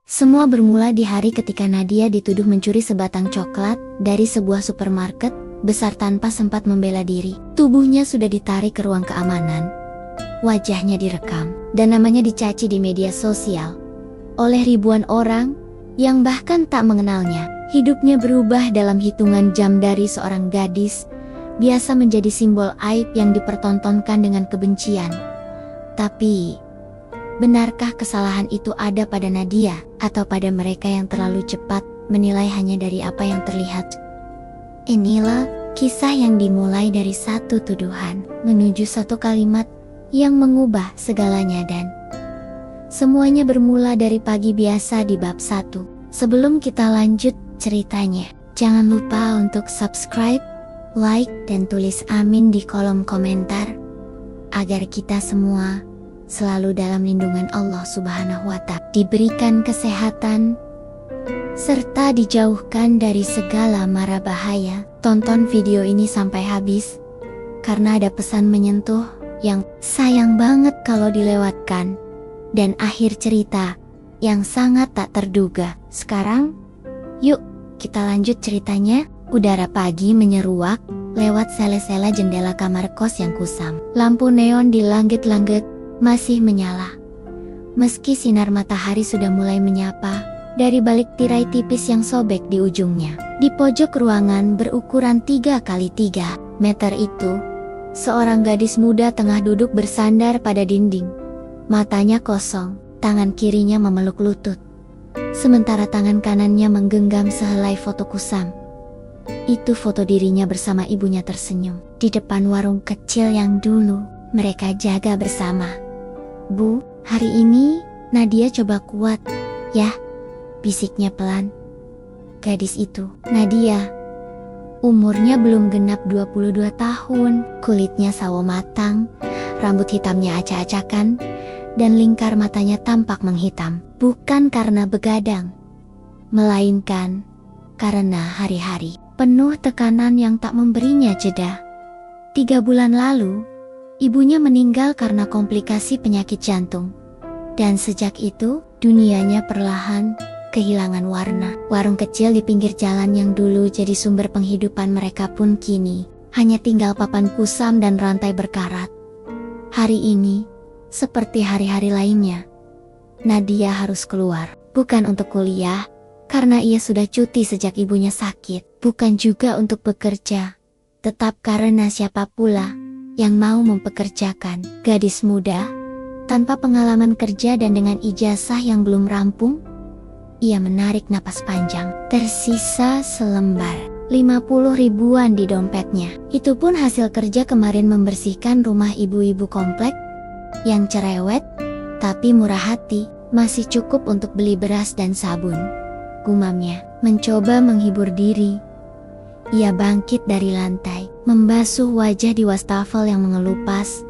Semua bermula di hari ketika Nadia dituduh mencuri sebatang coklat dari sebuah supermarket besar tanpa sempat membela diri. Tubuhnya sudah ditarik ke ruang keamanan, wajahnya direkam, dan namanya dicaci di media sosial oleh ribuan orang yang bahkan tak mengenalnya. Hidupnya berubah dalam hitungan jam dari seorang gadis biasa menjadi simbol aib yang dipertontonkan dengan kebencian. Tapi, benarkah kesalahan itu ada pada Nadia atau pada mereka yang terlalu cepat menilai hanya dari apa yang terlihat? Inilah kisah yang dimulai dari satu tuduhan menuju satu kalimat yang mengubah segalanya, dan semuanya bermula dari pagi biasa di bab 1. Sebelum kita lanjut ceritanya, jangan lupa untuk subscribe, like, dan tulis amin di kolom komentar agar kita semua selalu dalam lindungan Allah Subhanahu wa Ta'ala, diberikan kesehatan, serta dijauhkan dari segala mara bahaya. Tonton video ini sampai habis, karena ada pesan menyentuh yang sayang banget kalau dilewatkan, dan akhir cerita yang sangat tak terduga. Sekarang, yuk kita lanjut ceritanya. Udara pagi menyeruak lewat sela-sela jendela kamar kos yang kusam. Lampu neon di langit-langit masih menyala, meski sinar matahari sudah mulai menyapa dari balik tirai tipis yang sobek di ujungnya. Di pojok ruangan berukuran 3x3 meter itu, seorang gadis muda tengah duduk bersandar pada dinding. Matanya kosong, tangan kirinya memeluk lutut, sementara tangan kanannya menggenggam sehelai foto kusam. Itu foto dirinya bersama ibunya tersenyum di depan warung kecil yang dulu mereka jaga bersama. "Bu, hari ini Nadia coba kuat, ya," bisiknya pelan. Gadis itu, Nadia, umurnya belum genap 22 tahun, kulitnya sawo matang, rambut hitamnya acak-acakan, dan lingkar matanya tampak menghitam. Bukan karena begadang, melainkan karena hari-hari penuh tekanan yang tak memberinya jeda. 3 bulan lalu, ibunya meninggal karena komplikasi penyakit jantung. Dan sejak itu, dunianya perlahan kehilangan warna. Warung kecil di pinggir jalan yang dulu jadi sumber penghidupan mereka pun kini hanya tinggal papan kusam dan rantai berkarat. Hari ini, seperti hari-hari lainnya, Nadia harus keluar. Bukan untuk kuliah, karena ia sudah cuti sejak ibunya sakit. Bukan juga untuk bekerja, tetap karena siapa pula yang mau mempekerjakan gadis muda tanpa pengalaman kerja dan dengan ijazah yang belum rampung. Ia menarik napas panjang. Tersisa selembar 50 ribuan di dompetnya. Itu pun hasil kerja kemarin membersihkan rumah ibu-ibu komplek yang cerewet tapi murah hati. Masih cukup untuk beli beras dan sabun, gumamnya. Mencoba menghibur diri, ia bangkit dari lantai, membasuh wajah di wastafel yang mengelupas,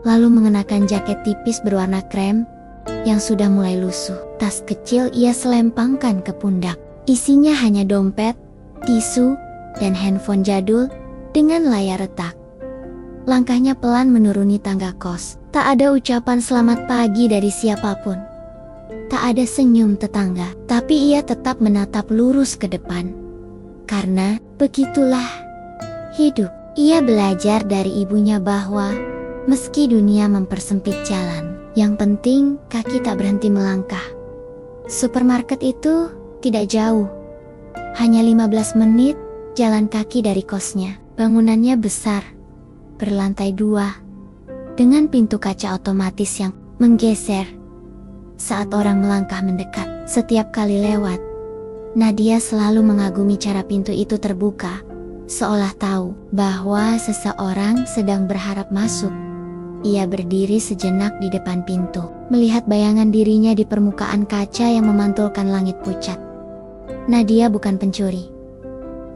lalu mengenakan jaket tipis berwarna krem yang sudah mulai lusuh. Tas kecil ia selempangkan ke pundak. Isinya hanya dompet, tisu, dan handphone jadul dengan layar retak. Langkahnya pelan menuruni tangga kos. Tak ada ucapan selamat pagi dari siapapun. Tak ada senyum tetangga, tapi ia tetap menatap lurus ke depan. Karena begitulah hidup. Ia belajar dari ibunya bahwa meski dunia mempersempit jalan, yang penting kaki tak berhenti melangkah. Supermarket itu tidak jauh, hanya 15 menit jalan kaki dari kosnya. Bangunannya besar, berlantai 2, dengan pintu kaca otomatis yang menggeser saat orang melangkah mendekat. Setiap kali lewat, Nadia selalu mengagumi cara pintu itu terbuka, seolah tahu bahwa seseorang sedang berharap masuk. Ia berdiri sejenak di depan pintu, melihat bayangan dirinya di permukaan kaca yang memantulkan langit pucat. Nadia bukan pencuri.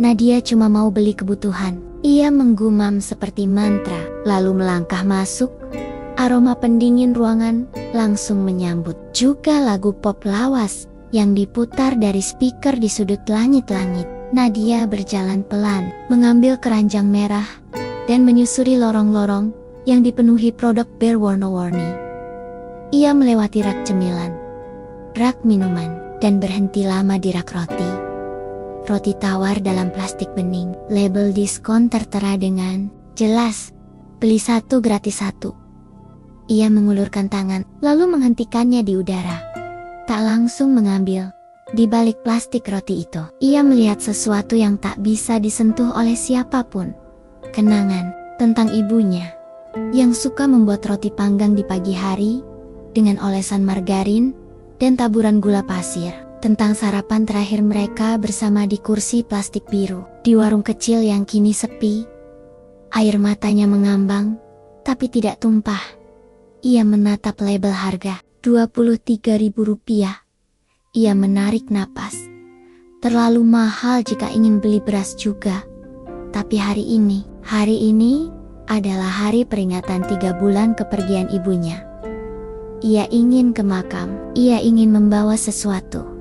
Nadia cuma mau beli kebutuhan. Ia menggumam seperti mantra, lalu melangkah masuk. Aroma pendingin ruangan langsung menyambut. Juga lagu pop lawas yang diputar dari speaker di sudut langit-langit. Nadia berjalan pelan, mengambil keranjang merah, dan menyusuri lorong-lorong yang dipenuhi produk berwarna-warni. Ia melewati rak cemilan, rak minuman, dan berhenti lama di rak roti. Roti tawar dalam plastik bening. Label diskon tertera dengan jelas, beli 1 gratis 1. Ia mengulurkan tangan, lalu menghentikannya di udara. Tak langsung mengambil. Di balik plastik roti itu, ia melihat sesuatu yang tak bisa disentuh oleh siapapun. Kenangan tentang ibunya yang suka membuat roti panggang di pagi hari dengan olesan margarin dan taburan gula pasir. Tentang sarapan terakhir mereka bersama di kursi plastik biru di warung kecil yang kini sepi. Air matanya mengambang, tapi tidak tumpah. Ia menatap label harga, Rp23.000. Ia menarik napas. Terlalu mahal jika ingin beli beras juga. Tapi hari ini adalah hari peringatan 3 bulan kepergian ibunya. Ia ingin ke makam, ia ingin membawa sesuatu.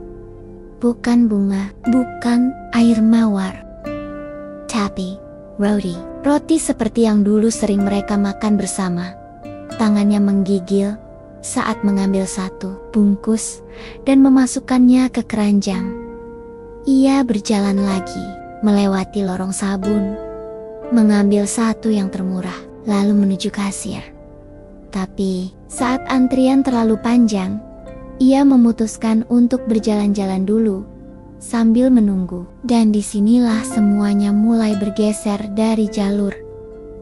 Bukan bunga, bukan air mawar. Tapi roti seperti yang dulu sering mereka makan bersama. Tangannya menggigil saat mengambil 1 bungkus dan memasukkannya ke keranjang. Ia berjalan lagi, melewati lorong sabun, mengambil 1 yang termurah, lalu menuju kasir. Tapi, saat antrian terlalu panjang, ia memutuskan untuk berjalan-jalan dulu, sambil menunggu. Dan disinilah semuanya mulai bergeser dari jalur.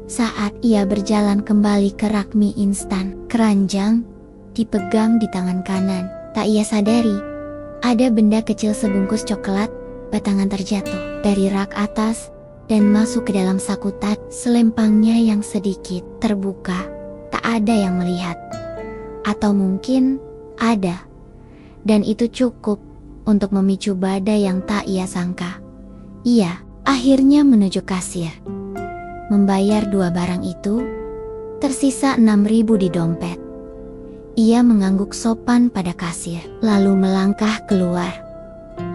Saat ia berjalan kembali ke rak mie instan, keranjang dipegang di tangan kanan. Tak ia sadari, ada benda kecil sebungkus coklat, batangan terjatuh dari rak atas dan masuk ke dalam saku tas. Selempangnya yang sedikit terbuka, tak ada yang melihat. Atau mungkin ada, dan itu cukup untuk memicu badai yang tak ia sangka. Ia akhirnya menuju kasir, membayar 2 barang itu. Tersisa 6.000 di dompet. Ia mengangguk sopan pada kasir, lalu melangkah keluar.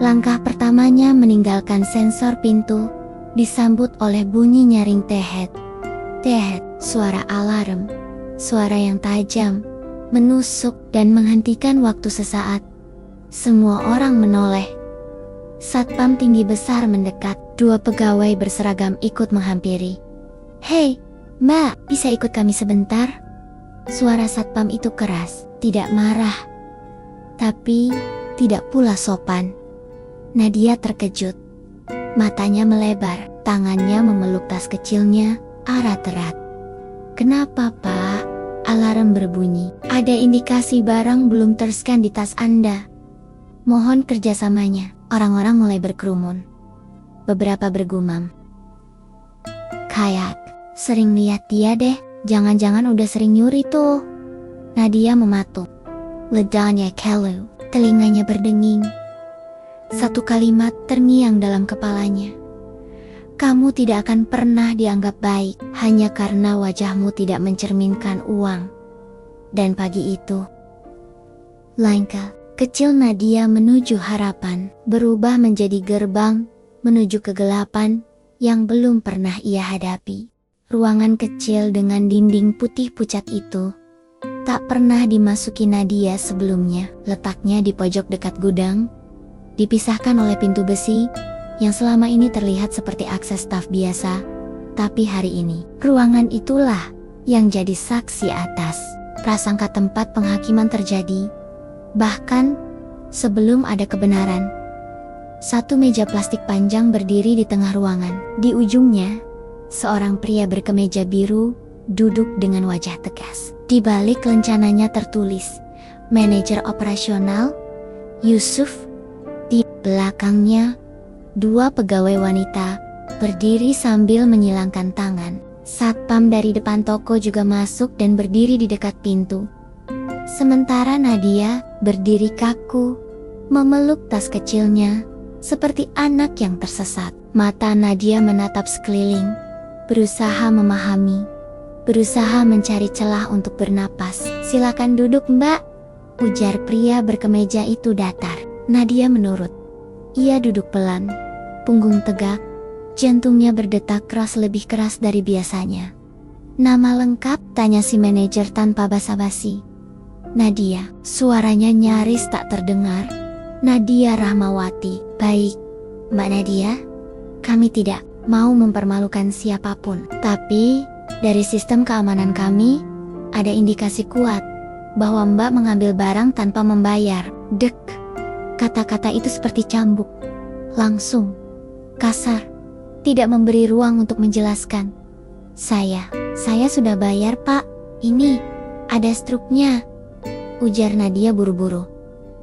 Langkah pertamanya meninggalkan sensor pintu, disambut oleh bunyi nyaring tehet. Tehet, suara alarm, suara yang tajam, menusuk dan menghentikan waktu sesaat. Semua orang menoleh. Satpam tinggi besar mendekat, 2 pegawai berseragam ikut menghampiri. "Hei, Mbak, bisa ikut kami sebentar?" Suara satpam itu keras, tidak marah, tapi tidak pula sopan. Nadia terkejut. Matanya melebar, tangannya memeluk tas kecilnya, erat-erat. "Kenapa, Pak?" Alarm berbunyi. "Ada indikasi barang belum terskan di tas Anda. Mohon kerjasamanya." Orang-orang mulai berkerumun. Beberapa bergumam, "Kayak sering lihat dia deh. Jangan-jangan udah sering nyuri tuh." Nadia mematuk. "Ledanya Kelu." Telinganya berdenging. 1 kalimat terngiang dalam kepalanya. "Kamu tidak akan pernah dianggap baik hanya karena wajahmu tidak mencerminkan uang." Dan pagi itu, langkah kecil Nadia menuju harapan berubah menjadi gerbang menuju kegelapan yang belum pernah ia hadapi. Ruangan kecil dengan dinding putih pucat itu tak pernah dimasuki Nadia sebelumnya. Letaknya di pojok dekat gudang, dipisahkan oleh pintu besi yang selama ini terlihat seperti akses staf biasa. Tapi hari ini, ruangan itulah yang jadi saksi atas prasangka tempat penghakiman terjadi. Bahkan sebelum ada kebenaran. 1 meja plastik panjang berdiri di tengah ruangan. Di ujungnya, seorang pria berkemeja biru duduk dengan wajah tegas. Di balik lencananya tertulis, "Manajer Operasional, Yusuf." Di belakangnya, 2 pegawai wanita berdiri sambil menyilangkan tangan. Satpam dari depan toko juga masuk dan berdiri di dekat pintu. Sementara Nadia berdiri kaku, memeluk tas kecilnya, seperti anak yang tersesat. Mata Nadia menatap sekeliling, berusaha memahami, berusaha mencari celah untuk bernapas. "Silakan duduk, Mbak," ujar pria berkemeja itu datar. Nadia menurut. Ia duduk pelan, punggung tegak, jantungnya berdetak keras, lebih keras dari biasanya. "Nama lengkap?" tanya si manajer tanpa basa-basi. Nadia, suaranya nyaris tak terdengar, Nadia Rahmawati. Baik, Mbak Nadia, kami tidak mau mempermalukan siapapun. Tapi, dari sistem keamanan kami, ada indikasi kuat bahwa Mbak mengambil barang tanpa membayar. Dek, kata-kata itu seperti cambuk. Langsung, kasar, tidak memberi ruang untuk menjelaskan. Saya sudah bayar, Pak. Ini, ada struknya. Ujar Nadia buru-buru,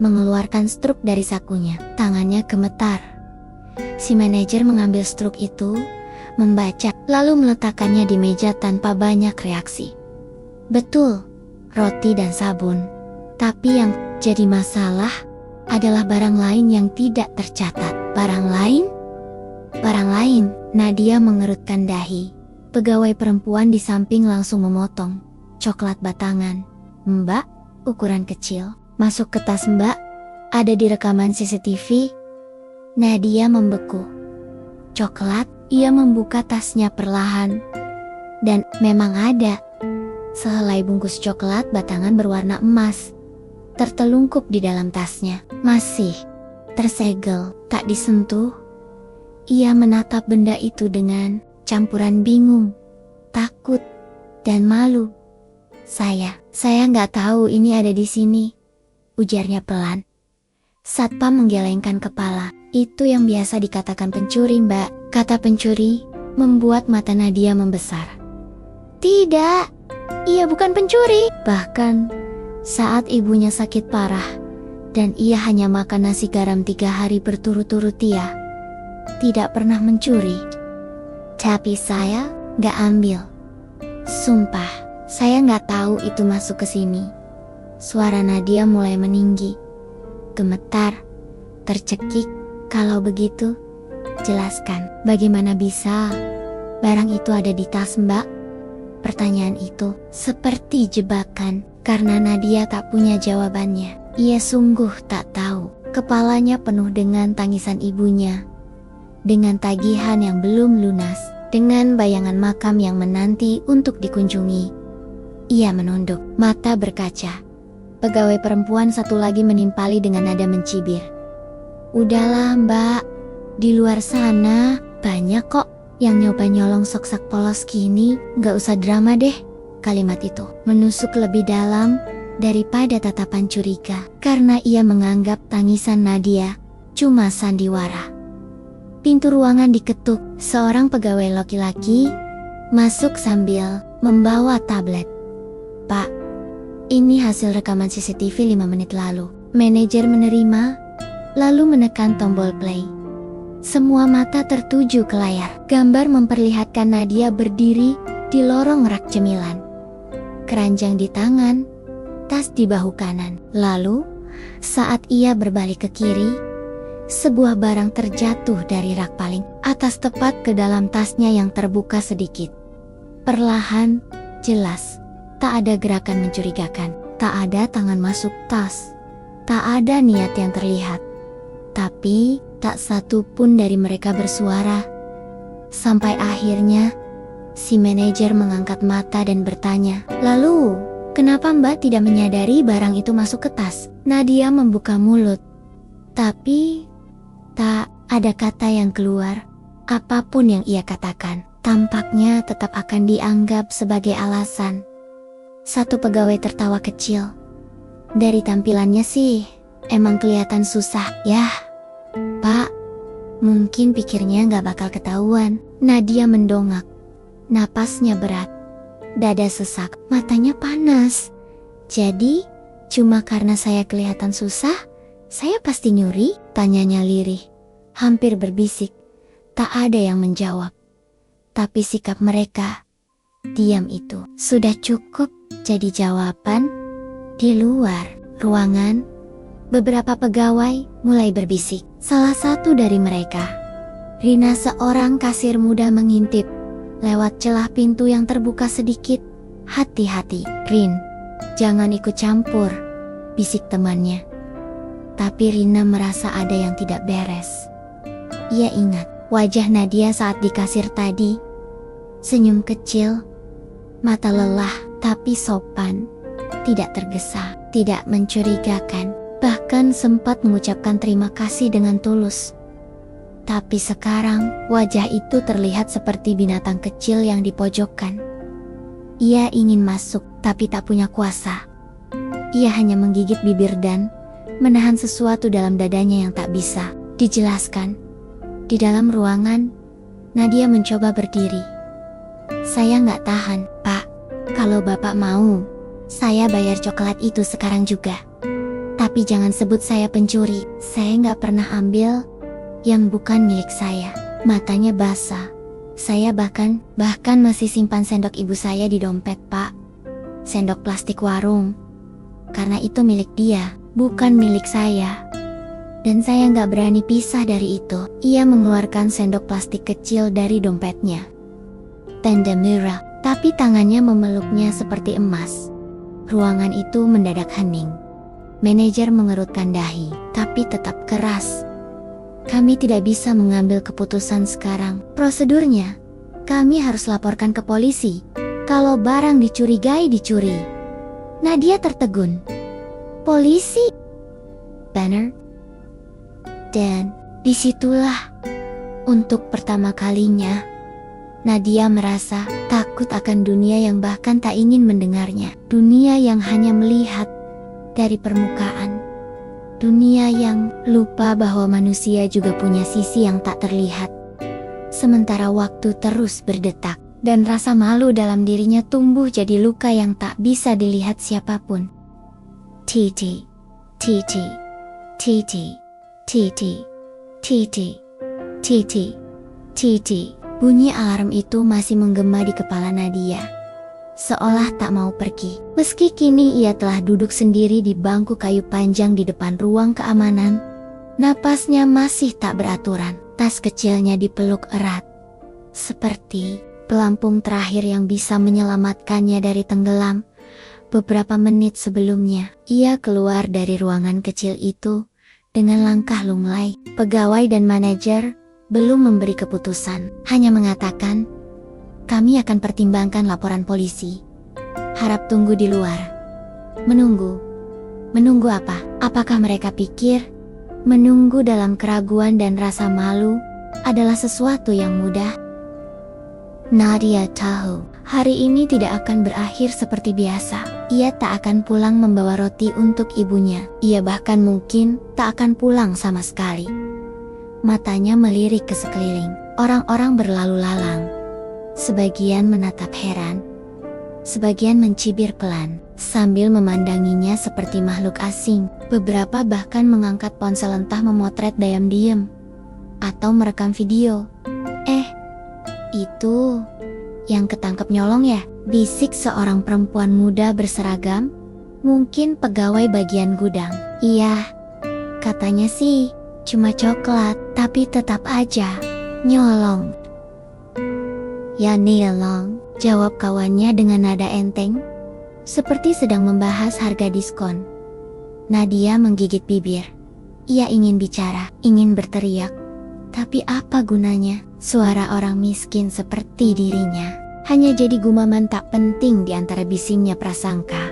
mengeluarkan struk dari sakunya. Tangannya gemetar. Si manajer mengambil struk itu, membaca, lalu meletakkannya di meja tanpa banyak reaksi. Betul, roti dan sabun. Tapi yang jadi masalah adalah barang lain yang tidak tercatat. Barang lain? Barang lain, Nadia mengerutkan dahi. Pegawai perempuan di samping langsung memotong. Coklat batangan. Mbak, ukuran kecil. Masuk ke tas Mbak. Ada di rekaman CCTV. Nadia membeku. Coklat, ia membuka tasnya perlahan. Dan memang ada. Sehelai bungkus coklat batangan berwarna emas. Tertelungkup di dalam tasnya. Masih tersegel, tak disentuh. Ia menatap benda itu dengan campuran bingung, takut, dan malu. Saya nggak tahu ini ada di sini, ujarnya pelan. Satpam menggelengkan kepala. Itu yang biasa dikatakan pencuri, Mbak. Kata pencuri membuat mata Nadia membesar. Tidak, ia bukan pencuri. Bahkan saat ibunya sakit parah dan ia hanya makan nasi garam 3 hari berturut-turut, ia tidak pernah mencuri. Tapi saya nggak ambil. Sumpah, saya nggak tahu itu masuk ke sini. Suara Nadia mulai meninggi. Gemetar, tercekik. Kalau begitu, jelaskan, bagaimana bisa barang itu ada di tas Mbak? Pertanyaan itu seperti jebakan, karena Nadia tak punya jawabannya. Ia sungguh tak tahu. Kepalanya penuh dengan tangisan ibunya, dengan tagihan yang belum lunas, dengan bayangan makam yang menanti untuk dikunjungi. Ia menunduk, mata berkaca. Pegawai perempuan satu lagi menimpali dengan nada mencibir. Udahlah Mbak, di luar sana banyak kok yang nyoba nyolong sok-sak polos gini, gak usah drama deh. Kalimat itu menusuk lebih dalam daripada tatapan curiga, karena ia menganggap tangisan Nadia cuma sandiwara. Pintu ruangan diketuk, seorang pegawai laki-laki masuk sambil membawa tablet. Pak, ini hasil rekaman CCTV 5 menit lalu. Manajer menerima, lalu menekan tombol play. Semua mata tertuju ke layar. Gambar memperlihatkan Nadia berdiri di lorong rak cemilan. Keranjang di tangan, tas di bahu kanan. Lalu, saat ia berbalik ke kiri, sebuah barang terjatuh dari rak paling atas tepat ke dalam tasnya yang terbuka sedikit. Perlahan, jelas, tak ada gerakan mencurigakan, tak ada tangan masuk tas, tak ada niat yang terlihat. Tapi, tak satu pun dari mereka bersuara. Sampai akhirnya, si manajer mengangkat mata dan bertanya, "Lalu, kenapa Mbak tidak menyadari barang itu masuk ke tas?" Nadia membuka mulut. Tapi, tak ada kata yang keluar. Apapun yang ia katakan, tampaknya tetap akan dianggap sebagai alasan. Satu pegawai tertawa kecil. Dari tampilannya sih, emang kelihatan susah. Yah, Pak, mungkin pikirnya gak bakal ketahuan. Nadia mendongak. Napasnya berat. Dada sesak, matanya panas. Jadi, cuma karena saya kelihatan susah, saya pasti nyuri? Tanyanya lirih, hampir berbisik. Tak ada yang menjawab. Tapi sikap mereka, diam itu, sudah cukup jadi jawaban. Di luar ruangan, beberapa pegawai mulai berbisik. Salah satu dari mereka, Rina, seorang kasir muda, mengintip lewat celah pintu yang terbuka sedikit. "Hati-hati, Rin, jangan ikut campur," bisik temannya. Tapi Rina merasa ada yang tidak beres. Ia ingat wajah Nadia saat di kasir tadi. Senyum kecil, mata lelah tapi sopan, tidak tergesa, tidak mencurigakan. bahkan sempat mengucapkan terima kasih dengan tulus. Tapi sekarang, wajah itu terlihat seperti binatang kecil yang dipojokkan. Ia ingin masuk, tapi tak punya kuasa. Ia hanya menggigit bibir dan menahan sesuatu dalam dadanya yang tak bisa dijelaskan. Di dalam ruangan, Nadia mencoba berdiri. Saya nggak tahan, Pak. Kalau Bapak mau, saya bayar coklat itu sekarang juga. Tapi jangan sebut saya pencuri. Saya nggak pernah ambil yang bukan milik saya. Matanya basah. Saya bahkan masih simpan sendok ibu saya di dompet, Pak. Sendok plastik warung. Karena itu milik dia, bukan milik saya. Dan saya nggak berani pisah dari itu. Ia mengeluarkan sendok plastik kecil dari dompetnya. Tanda murah, tapi tangannya memeluknya seperti emas. Ruangan itu mendadak hening. Manajer mengerutkan dahi, tapi tetap keras. Kami tidak bisa mengambil keputusan sekarang. Prosedurnya, kami harus laporkan ke polisi kalau barang dicurigai dicuri. Nadia tertegun. Polisi? Banner? Dan disitulah, untuk pertama kalinya, Nadia merasa takut akan dunia yang bahkan tak ingin mendengarnya. Dunia yang hanya melihat dari permukaan. Dunia yang lupa bahwa manusia juga punya sisi yang tak terlihat. Sementara waktu terus berdetak, dan rasa malu dalam dirinya tumbuh jadi luka yang tak bisa dilihat siapapun. Titi, Titi, Titi, Titi, Titi, Titi, Titi. Bunyi alarm itu masih menggema di kepala Nadia, seolah tak mau pergi. Meski kini ia telah duduk sendiri di bangku kayu panjang di depan ruang keamanan, napasnya masih tak beraturan. Tas kecilnya dipeluk erat, seperti pelampung terakhir yang bisa menyelamatkannya dari tenggelam. Beberapa menit sebelumnya, ia keluar dari ruangan kecil itu dengan langkah lunglai. Pegawai dan manajer belum memberi keputusan, hanya mengatakan, kami akan pertimbangkan laporan polisi. Harap tunggu di luar. Menunggu. Menunggu apa? Apakah mereka pikir menunggu dalam keraguan dan rasa malu adalah sesuatu yang mudah? Nadia tahu, hari ini tidak akan berakhir seperti biasa. Ia tak akan pulang membawa roti untuk ibunya. Ia bahkan mungkin tak akan pulang sama sekali. Matanya melirik ke sekeliling. Orang-orang berlalu lalang. Sebagian menatap heran, sebagian mencibir pelan, sambil memandanginya seperti makhluk asing. Beberapa bahkan mengangkat ponsel entah memotret diam-diam, atau merekam video. Itu yang ketangkep nyolong ya? Bisik seorang perempuan muda berseragam, mungkin pegawai bagian gudang. Iya, katanya sih cuma coklat, tapi tetap aja nyolong. Ya nyolong, jawab kawannya dengan nada enteng, seperti sedang membahas harga diskon. Nadia menggigit bibir. Ia ingin bicara, ingin berteriak, tapi apa gunanya? Suara orang miskin seperti dirinya hanya jadi gumaman tak penting di antara bisingnya prasangka.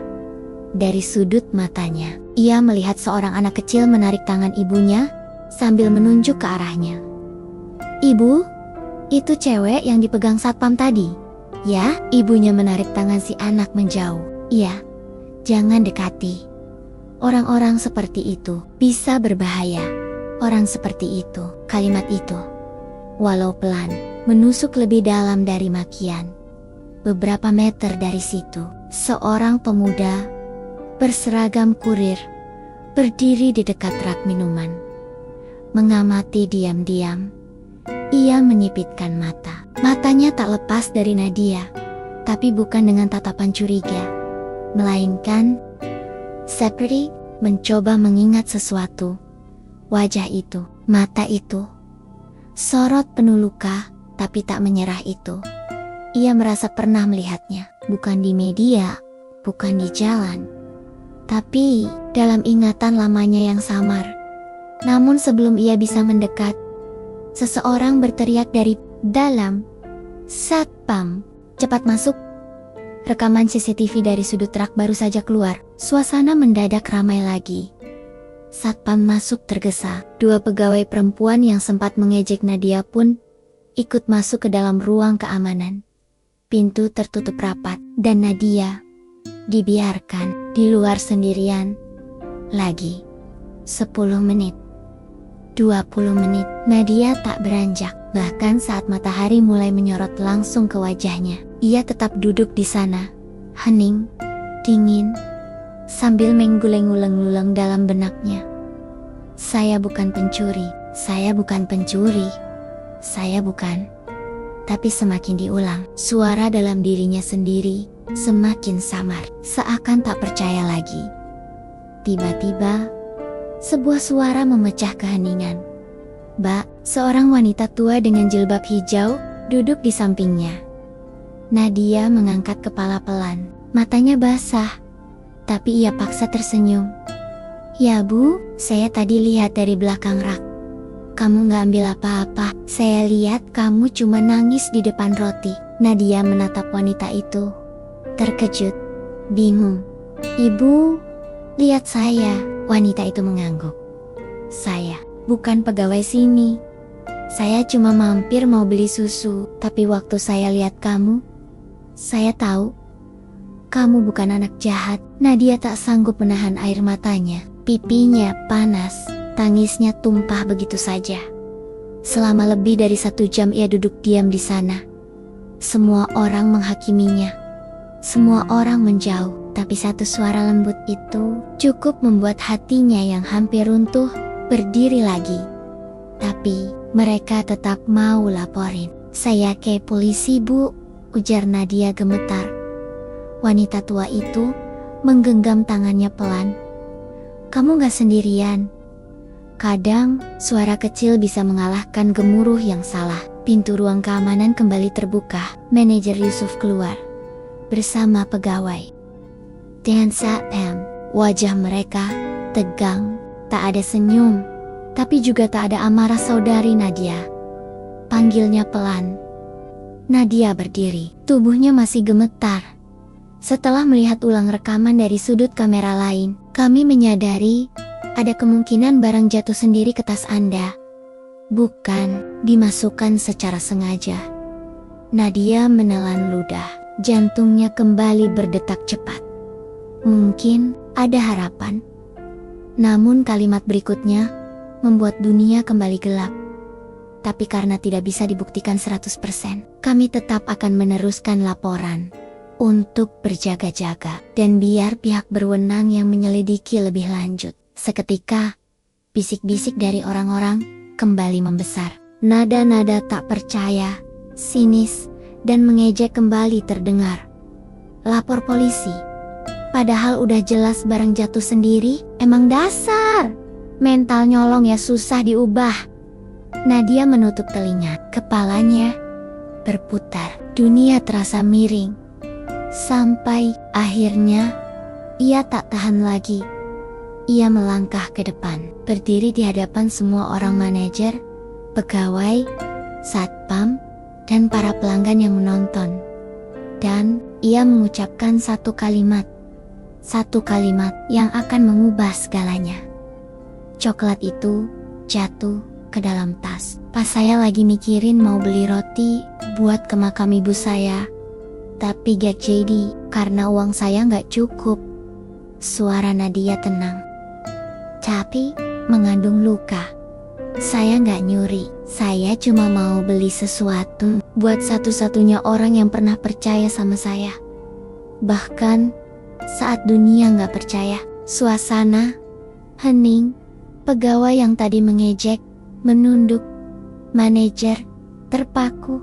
Dari sudut matanya, ia melihat seorang anak kecil menarik tangan ibunya sambil menunjuk ke arahnya. Ibu, itu cewek yang dipegang satpam tadi. Ya, ibunya menarik tangan si anak menjauh. Iya, jangan dekati. Orang-orang seperti itu bisa berbahaya. Orang seperti itu, kalimat itu, walau pelan, menusuk lebih dalam dari makian. Beberapa meter dari situ, seorang pemuda berseragam kurir berdiri di dekat rak minuman. Mengamati diam-diam, ia menyipitkan mata. Matanya tak lepas dari Nadia, tapi bukan dengan tatapan curiga, melainkan seperti mencoba mengingat sesuatu. Wajah itu, mata itu, sorot penuh luka, tapi tak menyerah itu. Ia merasa pernah melihatnya, bukan di media, bukan di jalan, tapi dalam ingatan lamanya yang samar. Namun sebelum ia bisa mendekat, seseorang berteriak dari dalam. Satpam, cepat masuk. Rekaman CCTV dari sudut rak baru saja keluar. Suasana mendadak ramai lagi. Satpam masuk tergesa. Dua pegawai perempuan yang sempat mengejek Nadia pun ikut masuk ke dalam ruang keamanan. Pintu tertutup rapat dan Nadia dibiarkan di luar sendirian. Lagi 10 menit, 20 menit, Nadia tak beranjak. Bahkan saat matahari mulai menyorot langsung ke wajahnya, ia tetap duduk di sana, hening, dingin, sambil mengguleng-guleng dalam benaknya. Saya bukan pencuri, saya bukan pencuri, saya bukan. Tapi semakin diulang, suara dalam dirinya sendiri semakin samar, seakan tak percaya lagi. Tiba-tiba, sebuah suara memecah keheningan. "Mbak," seorang wanita tua dengan jilbab hijau duduk di sampingnya. Nadia mengangkat kepala pelan, matanya basah, tapi ia paksa tersenyum. "Ya Bu, saya tadi lihat dari belakang rak. Kamu gak ambil apa-apa, saya lihat kamu cuma nangis di depan roti." Nadia menatap wanita itu, terkejut, bingung. "Ibu, lihat saya." Wanita itu mengangguk. "Saya bukan pegawai sini. Saya cuma mampir mau beli susu, tapi waktu saya lihat kamu, saya tahu kamu bukan anak jahat." Nadia tak sanggup menahan air matanya. Pipinya panas, tangisnya tumpah begitu saja. Selama lebih dari 1 jam ia duduk diam di sana. Semua orang menghakiminya. Semua orang menjauh, tapi satu suara lembut itu cukup membuat hatinya yang hampir runtuh berdiri lagi. Tapi mereka tetap mau laporin. "Saya ke polisi Bu," ujar Nadia gemetar. Wanita tua itu menggenggam tangannya pelan. "Kamu gak sendirian. Kadang suara kecil bisa mengalahkan gemuruh yang salah." Pintu ruang keamanan kembali terbuka. Manajer Yusuf keluar bersama pegawai. Dengan satpam, wajah mereka tegang, tak ada senyum, tapi juga tak ada amarah saudari Nadia. Panggilnya pelan. Nadia berdiri, tubuhnya masih gemetar. "Setelah melihat ulang rekaman dari sudut kamera lain, kami menyadari ada kemungkinan barang jatuh sendiri ke tas Anda, bukan dimasukkan secara sengaja." Nadia menelan ludah. Jantungnya kembali berdetak cepat. Mungkin ada harapan. Namun kalimat berikutnya membuat dunia kembali gelap. "Tapi karena tidak bisa dibuktikan 100%, kami tetap akan meneruskan laporan untuk berjaga-jaga dan biar pihak berwenang yang menyelidiki lebih lanjut." Seketika, bisik-bisik dari orang-orang kembali membesar. Nada-nada tak percaya, sinis, dan mengejek kembali terdengar. "Lapor polisi. Padahal udah jelas barang jatuh sendiri, emang dasar. Mental nyolong ya susah diubah." Nadia menutup telinga, kepalanya berputar, dunia terasa miring. Sampai akhirnya, ia tak tahan lagi. Ia melangkah ke depan, berdiri di hadapan semua orang, manajer, pegawai, satpam, dan para pelanggan yang menonton. Dan ia mengucapkan satu kalimat yang akan mengubah segalanya. Coklat itu jatuh ke dalam tas. Pas saya lagi mikirin mau beli roti buat ke makam ibu saya, tapi gak jadi karena uang saya gak cukup. Suara Nadia tenang, tapi mengandung luka. "Saya gak nyuri, saya cuma mau beli sesuatu buat satu-satunya orang yang pernah percaya sama saya. Bahkan saat dunia gak percaya." Suasana hening. Pegawai yang tadi mengejek menunduk. Manajer terpaku.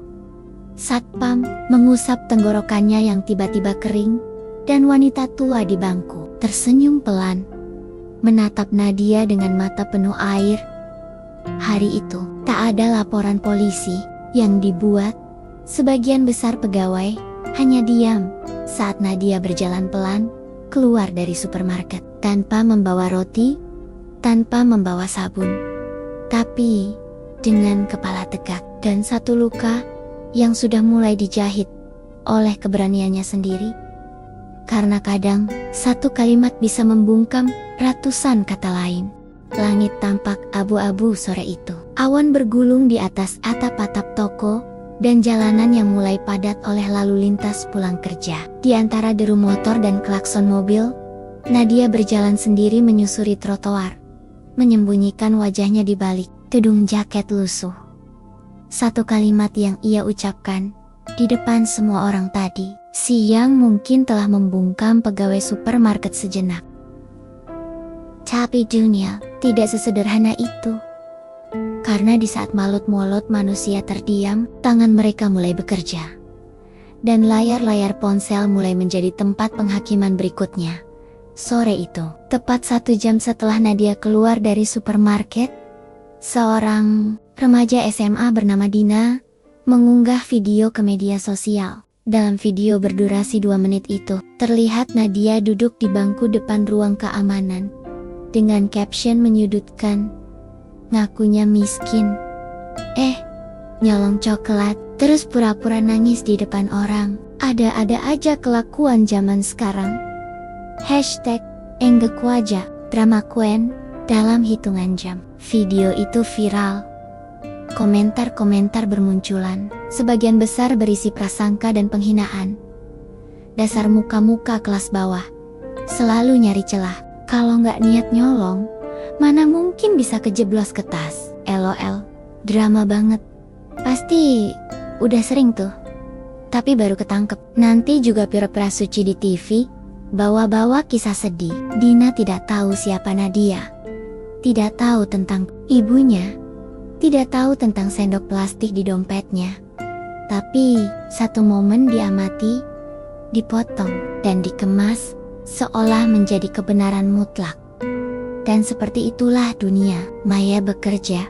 Satpam mengusap tenggorokannya yang tiba-tiba kering. Dan wanita tua di bangku tersenyum pelan, menatap Nadia dengan mata penuh air. Hari itu, tak ada laporan polisi yang dibuat. Sebagian besar pegawai hanya diam saat Nadia berjalan pelan keluar dari supermarket tanpa membawa roti, tanpa membawa sabun, tapi dengan kepala tegak dan satu luka yang sudah mulai dijahit oleh keberaniannya sendiri. Karena kadang satu kalimat bisa membungkam ratusan kata lain. Langit tampak abu-abu sore itu. Awan bergulung di atas atap-atap toko, dan jalanan yang mulai padat oleh lalu lintas pulang kerja. Di antara deru motor dan klakson mobil, Nadia berjalan sendiri menyusuri trotoar, menyembunyikan wajahnya di balik tudung jaket lusuh. Satu kalimat yang ia ucapkan di depan semua orang tadi siang mungkin telah membungkam pegawai supermarket sejenak. Tapi dunia tidak sesederhana itu. Karena di saat malut-molot manusia terdiam, tangan mereka mulai bekerja. Dan layar-layar ponsel mulai menjadi tempat penghakiman berikutnya. Sore itu, tepat 1 jam setelah Nadia keluar dari supermarket, seorang remaja SMA bernama Dina mengunggah video ke media sosial. Dalam video berdurasi 2 menit itu, terlihat Nadia duduk di bangku depan ruang keamanan dengan caption menyudutkan, ngakunya miskin, nyolong coklat, terus pura-pura nangis di depan orang. Ada-ada aja kelakuan zaman sekarang. #enggekuaja drama queen. Dalam hitungan jam, video itu viral. Komentar-komentar bermunculan, sebagian besar berisi prasangka dan penghinaan. Dasar muka-muka kelas bawah, selalu nyari celah. Kalau nggak niat nyolong, mana mungkin bisa kejeblos ke tas. LOL, drama banget. Pasti udah sering tuh, tapi baru ketangkep. Nanti juga pura-pura suci di TV, bawa-bawa kisah sedih. Dina tidak tahu siapa Nadia, tidak tahu tentang ibunya, tidak tahu tentang sendok plastik di dompetnya. Tapi satu momen diamati, dipotong, dan dikemas seolah menjadi kebenaran mutlak. Dan seperti itulah dunia maya bekerja.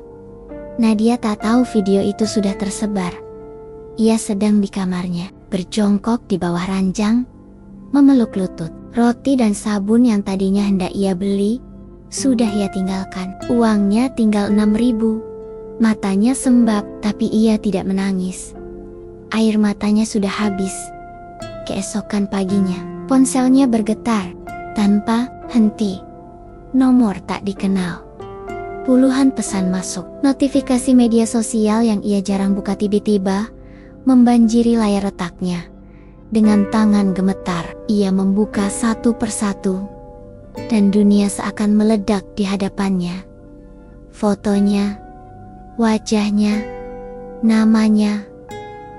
Nadia tak tahu video itu sudah tersebar. Ia sedang di kamarnya, berjongkok di bawah ranjang, memeluk lutut. Roti dan sabun yang tadinya hendak ia beli, sudah ia tinggalkan. Uangnya tinggal 6.000. Matanya sembab, tapi ia tidak menangis. Air matanya sudah habis. Keesokan paginya, ponselnya bergetar, tanpa henti. Nomor tak dikenal. Puluhan pesan masuk. Notifikasi media sosial yang ia jarang buka tiba-tiba membanjiri layar retaknya. Dengan tangan gemetar, ia membuka satu persatu, dan dunia seakan meledak di hadapannya. Fotonya, wajahnya, namanya,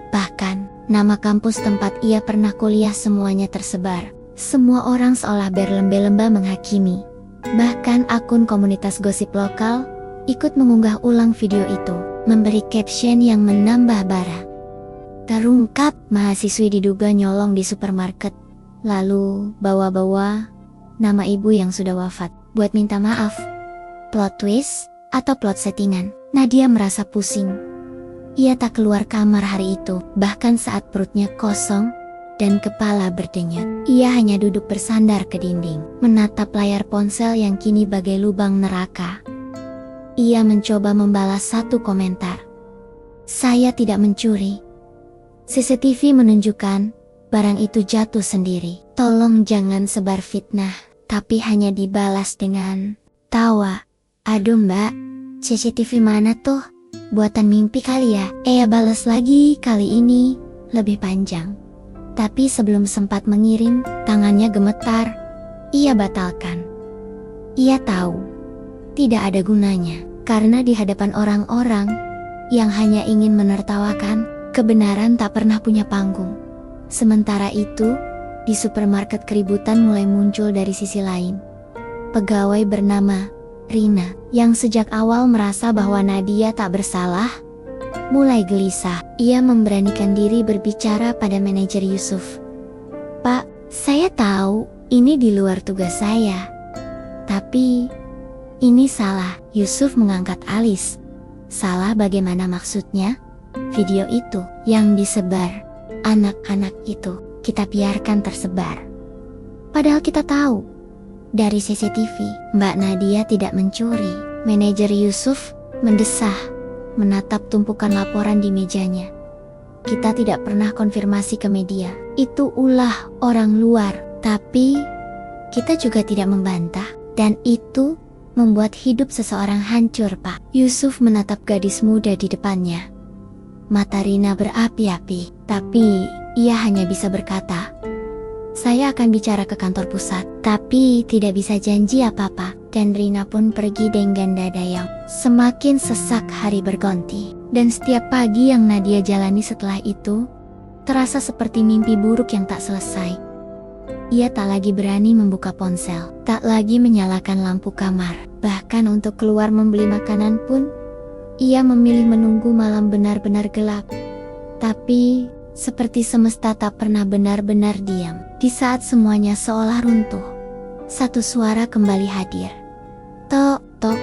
bahkan nama kampus tempat ia pernah kuliah semuanya tersebar. Semua orang seolah berlemba-lemba menghakimi. Bahkan akun komunitas gosip lokal ikut mengunggah ulang video itu, memberi caption yang menambah bara. Terungkap, mahasiswi diduga nyolong di supermarket, lalu bawa-bawa nama ibu yang sudah wafat buat minta maaf. Plot twist atau plot settingan? Nadia merasa pusing. Ia tak keluar kamar hari itu, bahkan saat perutnya kosong dan kepala berdenyut. Ia hanya duduk bersandar ke dinding, menatap layar ponsel yang kini bagai lubang neraka. Ia mencoba membalas satu komentar. Saya tidak mencuri. CCTV menunjukkan barang itu jatuh sendiri. Tolong jangan sebar fitnah. Tapi hanya dibalas dengan tawa. Aduh mbak, CCTV mana tuh? Buatan mimpi kali ya? Balas lagi, kali ini lebih panjang. Tapi sebelum sempat mengirim, tangannya gemetar. Ia batalkan. Ia tahu tidak ada gunanya, karena di hadapan orang-orang yang hanya ingin menertawakan, kebenaran tak pernah punya panggung. Sementara itu, di supermarket keributan mulai muncul dari sisi lain. Pegawai bernama Rina, yang sejak awal merasa bahwa Nadia tak bersalah, mulai gelisah. Ia memberanikan diri berbicara pada manajer Yusuf. Pak, saya tahu ini di luar tugas saya. Tapi, ini salah. Yusuf mengangkat alis. Salah bagaimana maksudnya? Video itu yang disebar anak-anak itu kita biarkan tersebar. Padahal kita tahu dari CCTV Mbak Nadia tidak mencuri. Manajer Yusuf mendesah, menatap tumpukan laporan di mejanya. Kita tidak pernah konfirmasi ke media. Itu ulah orang luar. Tapi kita juga tidak membantah. Dan itu membuat hidup seseorang hancur, Pak. Yusuf menatap gadis muda di depannya. Mata Rina berapi-api, tapi ia hanya bisa berkata, "Saya akan bicara ke kantor pusat, tapi tidak bisa janji apa-apa." Dan Rina pun pergi dengan dada yang semakin sesak. Hari berganti, dan setiap pagi yang Nadia jalani setelah itu terasa seperti mimpi buruk yang tak selesai. Ia tak lagi berani membuka ponsel, tak lagi menyalakan lampu kamar. Bahkan untuk keluar membeli makanan pun, ia memilih menunggu malam benar-benar gelap. Tapi seperti semesta tak pernah benar-benar diam. Di saat semuanya seolah runtuh, satu suara kembali hadir. Tok, tok.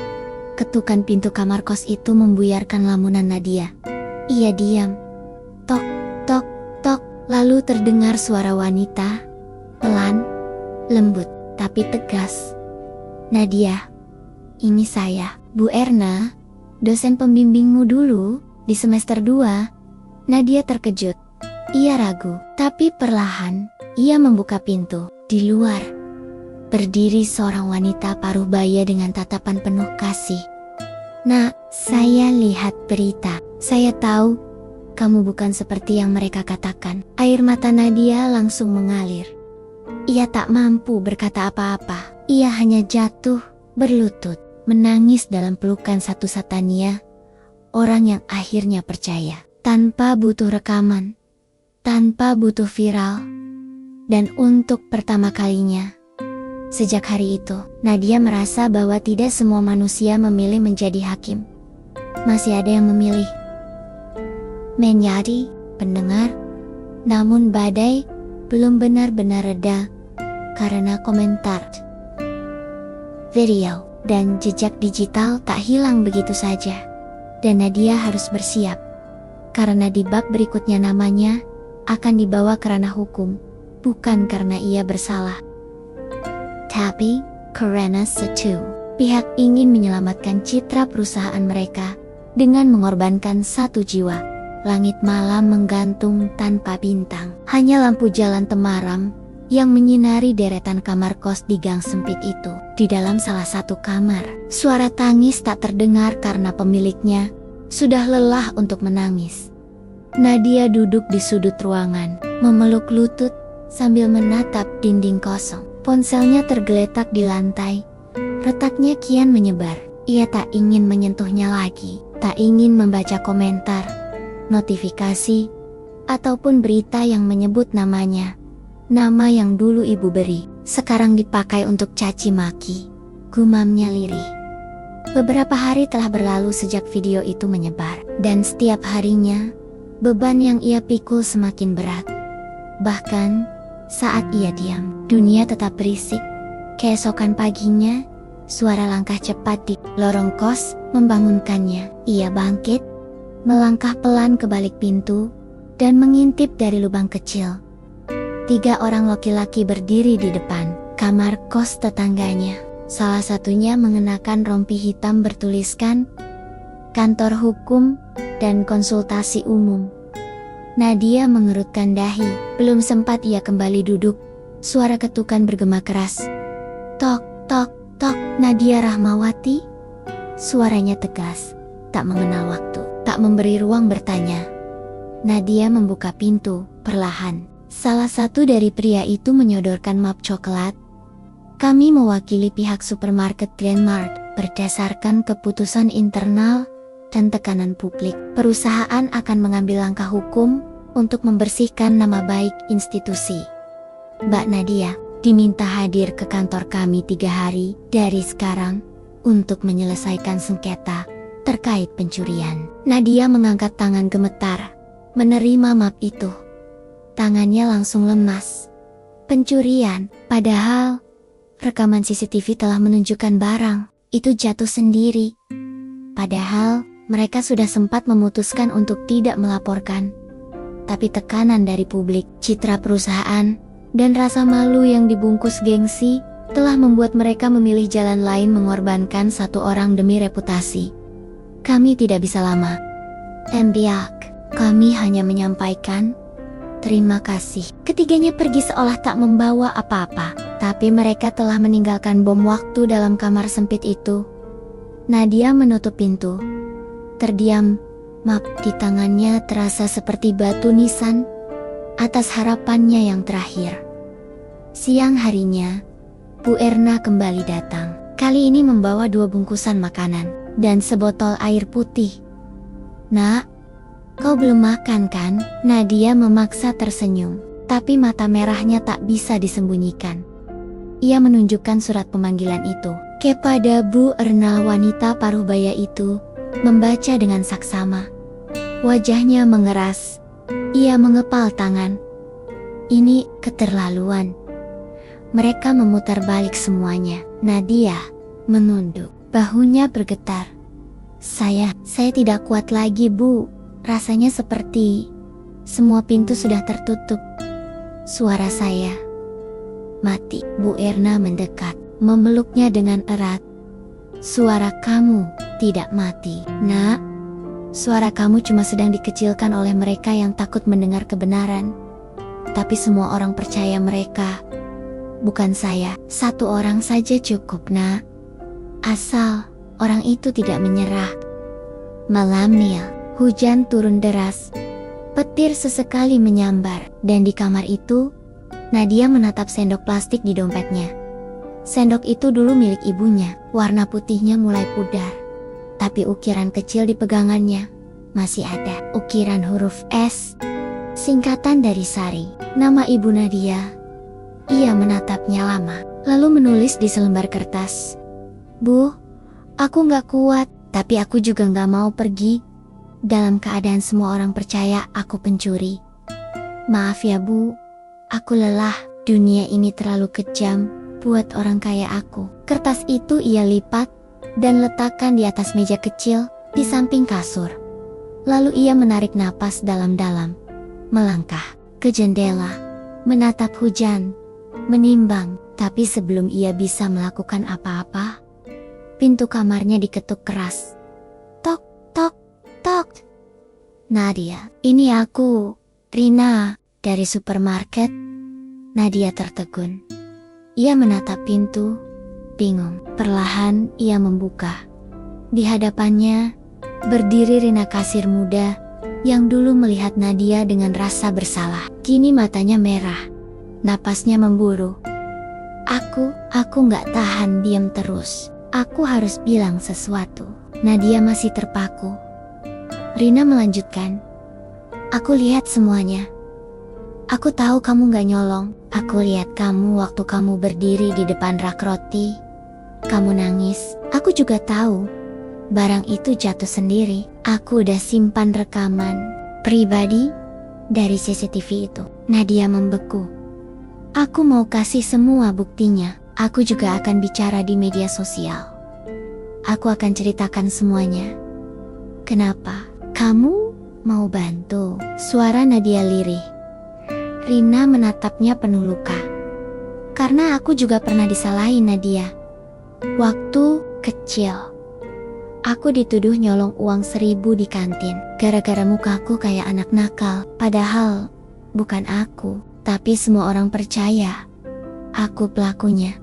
Ketukan pintu kamar kos itu membuyarkan lamunan Nadia. Ia diam. Tok, tok, tok. Lalu terdengar suara wanita, pelan, lembut, tapi tegas. "Nadia, ini saya, Bu Erna, dosen pembimbingmu dulu, di semester 2. Nadia terkejut. Ia ragu, tapi perlahan, ia membuka pintu. Di luar, berdiri seorang wanita paruh baya dengan tatapan penuh kasih. "Nak, saya lihat berita. Saya tahu, kamu bukan seperti yang mereka katakan." Air mata Nadia langsung mengalir. Ia tak mampu berkata apa-apa. Ia hanya jatuh, berlutut, menangis dalam pelukan satu Satania, orang yang akhirnya percaya. Tanpa butuh rekaman, tanpa butuh viral, dan untuk pertama kalinya, sejak hari itu, Nadia merasa bahwa tidak semua manusia memilih menjadi hakim. Masih ada yang memilih menjadi pendengar, namun badai belum benar-benar reda karena komentar, video, dan jejak digital tak hilang begitu saja. Dan Nadia harus bersiap, karena di bab berikutnya namanya akan dibawa ke ranah hukum, bukan karena ia bersalah, tapi karena satu pihak ingin menyelamatkan citra perusahaan mereka dengan mengorbankan satu jiwa. Langit malam menggantung tanpa bintang, hanya lampu jalan temaram yang menyinari deretan kamar kos di gang sempit itu. Di dalam salah satu kamar, suara tangis tak terdengar karena pemiliknya sudah lelah untuk menangis. Nadia duduk di sudut ruangan, memeluk lutut sambil menatap dinding kosong. Ponselnya tergeletak di lantai, retaknya kian menyebar. Ia tak ingin menyentuhnya lagi, tak ingin membaca komentar, notifikasi, ataupun berita yang menyebut namanya. Nama yang dulu ibu beri, sekarang dipakai untuk caci maki, gumamnya lirih. Beberapa hari telah berlalu sejak video itu menyebar, dan setiap harinya, beban yang ia pikul semakin berat. Bahkan, saat ia diam, dunia tetap berisik. Keesokan paginya, suara langkah cepat di lorong kos membangunkannya. Ia bangkit, melangkah pelan ke balik pintu, dan mengintip dari lubang kecil. 3 orang laki-laki berdiri di depan kamar kos tetangganya. Salah satunya mengenakan rompi hitam bertuliskan Kantor Hukum dan Konsultasi Umum. Nadia mengerutkan dahi. Belum sempat ia kembali duduk, suara ketukan bergema keras. Tok, tok, tok. Nadia Rahmawati? Suaranya tegas, tak mengenal waktu, tak memberi ruang bertanya. Nadia membuka pintu, perlahan. Salah satu dari pria itu menyodorkan map coklat. Kami mewakili pihak supermarket Grandmart. Berdasarkan keputusan internal dan tekanan publik, perusahaan akan mengambil langkah hukum untuk membersihkan nama baik institusi. Mbak Nadia diminta hadir ke kantor kami 3 hari dari sekarang untuk menyelesaikan sengketa terkait pencurian. Nadia mengangkat tangan gemetar, menerima map itu. Tangannya langsung lemas. Pencurian, padahal rekaman CCTV telah menunjukkan barang itu jatuh sendiri. Padahal mereka sudah sempat memutuskan untuk tidak melaporkan. Tapi tekanan dari publik, citra perusahaan, dan rasa malu yang dibungkus gengsi telah membuat mereka memilih jalan lain, mengorbankan satu orang demi reputasi. Kami tidak bisa lama. Mbiak, kami hanya menyampaikan terima kasih. Ketiganya pergi seolah tak membawa apa-apa, tapi mereka telah meninggalkan bom waktu dalam kamar sempit itu. Nadia menutup pintu. Terdiam, map di tangannya terasa seperti batu nisan atas harapannya yang terakhir. Siang harinya, Bu Erna kembali datang. Kali ini membawa 2 bungkusan makanan dan sebotol air putih. "Nak, kau belum makan kan?" Nadia memaksa tersenyum, tapi mata merahnya tak bisa disembunyikan. Ia menunjukkan surat pemanggilan itu kepada Bu Erna. Wanita paruh baya itu membaca dengan saksama. Wajahnya mengeras. Ia mengepal tangan. Ini keterlaluan. Mereka memutar balik semuanya. Nadia menunduk. Bahunya bergetar. Saya tidak kuat lagi, Bu. Rasanya seperti semua pintu sudah tertutup. Suara saya mati. Bu Erna mendekat, memeluknya dengan erat. Suara kamu tidak mati, Nak. Suara kamu cuma sedang dikecilkan oleh mereka yang takut mendengar kebenaran. Tapi semua orang percaya mereka. Bukan saya. 1 orang saja cukup, Nak. Asal orang itu tidak menyerah. Malam Nil, hujan turun deras. Petir sesekali menyambar, dan di kamar itu, Nadia menatap sendok plastik di dompetnya. Sendok itu dulu milik ibunya, warna putihnya mulai pudar. Tapi ukiran kecil di pegangannya masih ada, ukiran huruf S, singkatan dari Sari, nama ibu Nadia. Ia menatapnya lama, lalu menulis di selembar kertas. "Bu, aku gak kuat, tapi aku juga gak mau pergi. Dalam keadaan semua orang percaya aku pencuri. Maaf ya, Bu, aku lelah, dunia ini terlalu kejam buat orang kayak aku." Kertas itu ia lipat dan letakkan di atas meja kecil di samping kasur. Lalu ia menarik napas dalam-dalam, melangkah ke jendela, menatap hujan, menimbang. Tapi sebelum ia bisa melakukan apa-apa, pintu kamarnya diketuk keras. Tok, tok, tok. "Nadia, ini aku, Rina, dari supermarket." Nadia tertegun. Ia menatap pintu, bingung. Perlahan ia membuka. Di hadapannya berdiri Rina, kasir muda yang dulu melihat Nadia dengan rasa bersalah. Kini matanya merah, napasnya memburu. Aku gak tahan diam terus. Aku harus bilang sesuatu." Nadia masih terpaku. Rina melanjutkan. "Aku lihat semuanya. Aku tahu kamu gak nyolong. Aku lihat kamu waktu kamu berdiri di depan rak roti. Kamu nangis. Aku juga tahu barang itu jatuh sendiri. Aku udah simpan rekaman pribadi dari CCTV itu." Nadia membeku. "Aku mau kasih semua buktinya. Aku juga akan bicara di media sosial. Aku akan ceritakan semuanya." "Kenapa? Kamu mau bantu?" Suara Nadia lirih. Rina menatapnya penuh luka. "Karena aku juga pernah disalahin, Nadia. Waktu kecil, aku dituduh nyolong uang 1.000 di kantin. Gara-gara mukaku kayak anak nakal. Padahal bukan aku, tapi semua orang percaya aku pelakunya.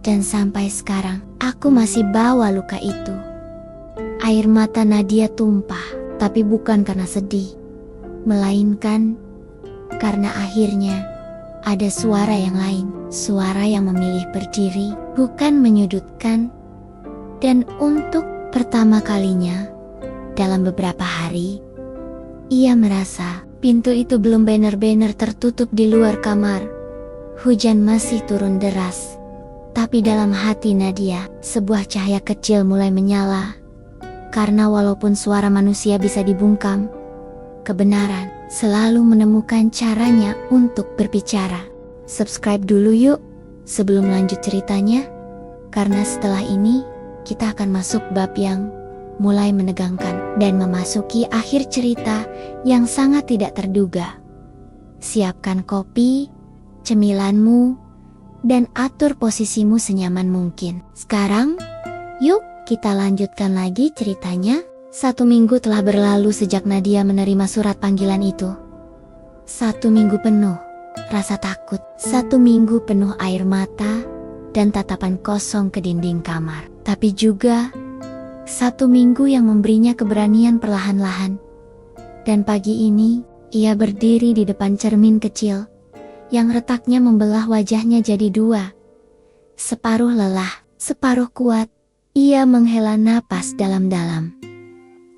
Dan sampai sekarang, aku masih bawa luka itu." Air mata Nadia tumpah, tapi bukan karena sedih, melainkan karena akhirnya ada suara yang lain, suara yang memilih berdiri, bukan menyudutkan. Dan untuk pertama kalinya dalam beberapa hari, ia merasa pintu itu belum benar-benar tertutup di luar kamar. Hujan masih turun deras, tapi dalam hati Nadia, sebuah cahaya kecil mulai menyala. Karena walaupun suara manusia bisa dibungkam, kebenaran selalu menemukan caranya untuk berbicara. Subscribe dulu yuk sebelum lanjut ceritanya, karena setelah ini kita akan masuk bab yang mulai menegangkan dan memasuki akhir cerita yang sangat tidak terduga. Siapkan kopi, cemilanmu, dan atur posisimu senyaman mungkin. Sekarang, yuk kita lanjutkan lagi ceritanya. 1 minggu telah berlalu sejak Nadia menerima surat panggilan itu. 1 minggu penuh rasa takut, 1 minggu penuh air mata dan tatapan kosong ke dinding kamar. Tapi juga 1 minggu yang memberinya keberanian perlahan-lahan. Dan pagi ini, ia berdiri di depan cermin kecil, yang retaknya membelah wajahnya jadi 2. Separuh lelah, separuh kuat, ia menghela napas dalam-dalam.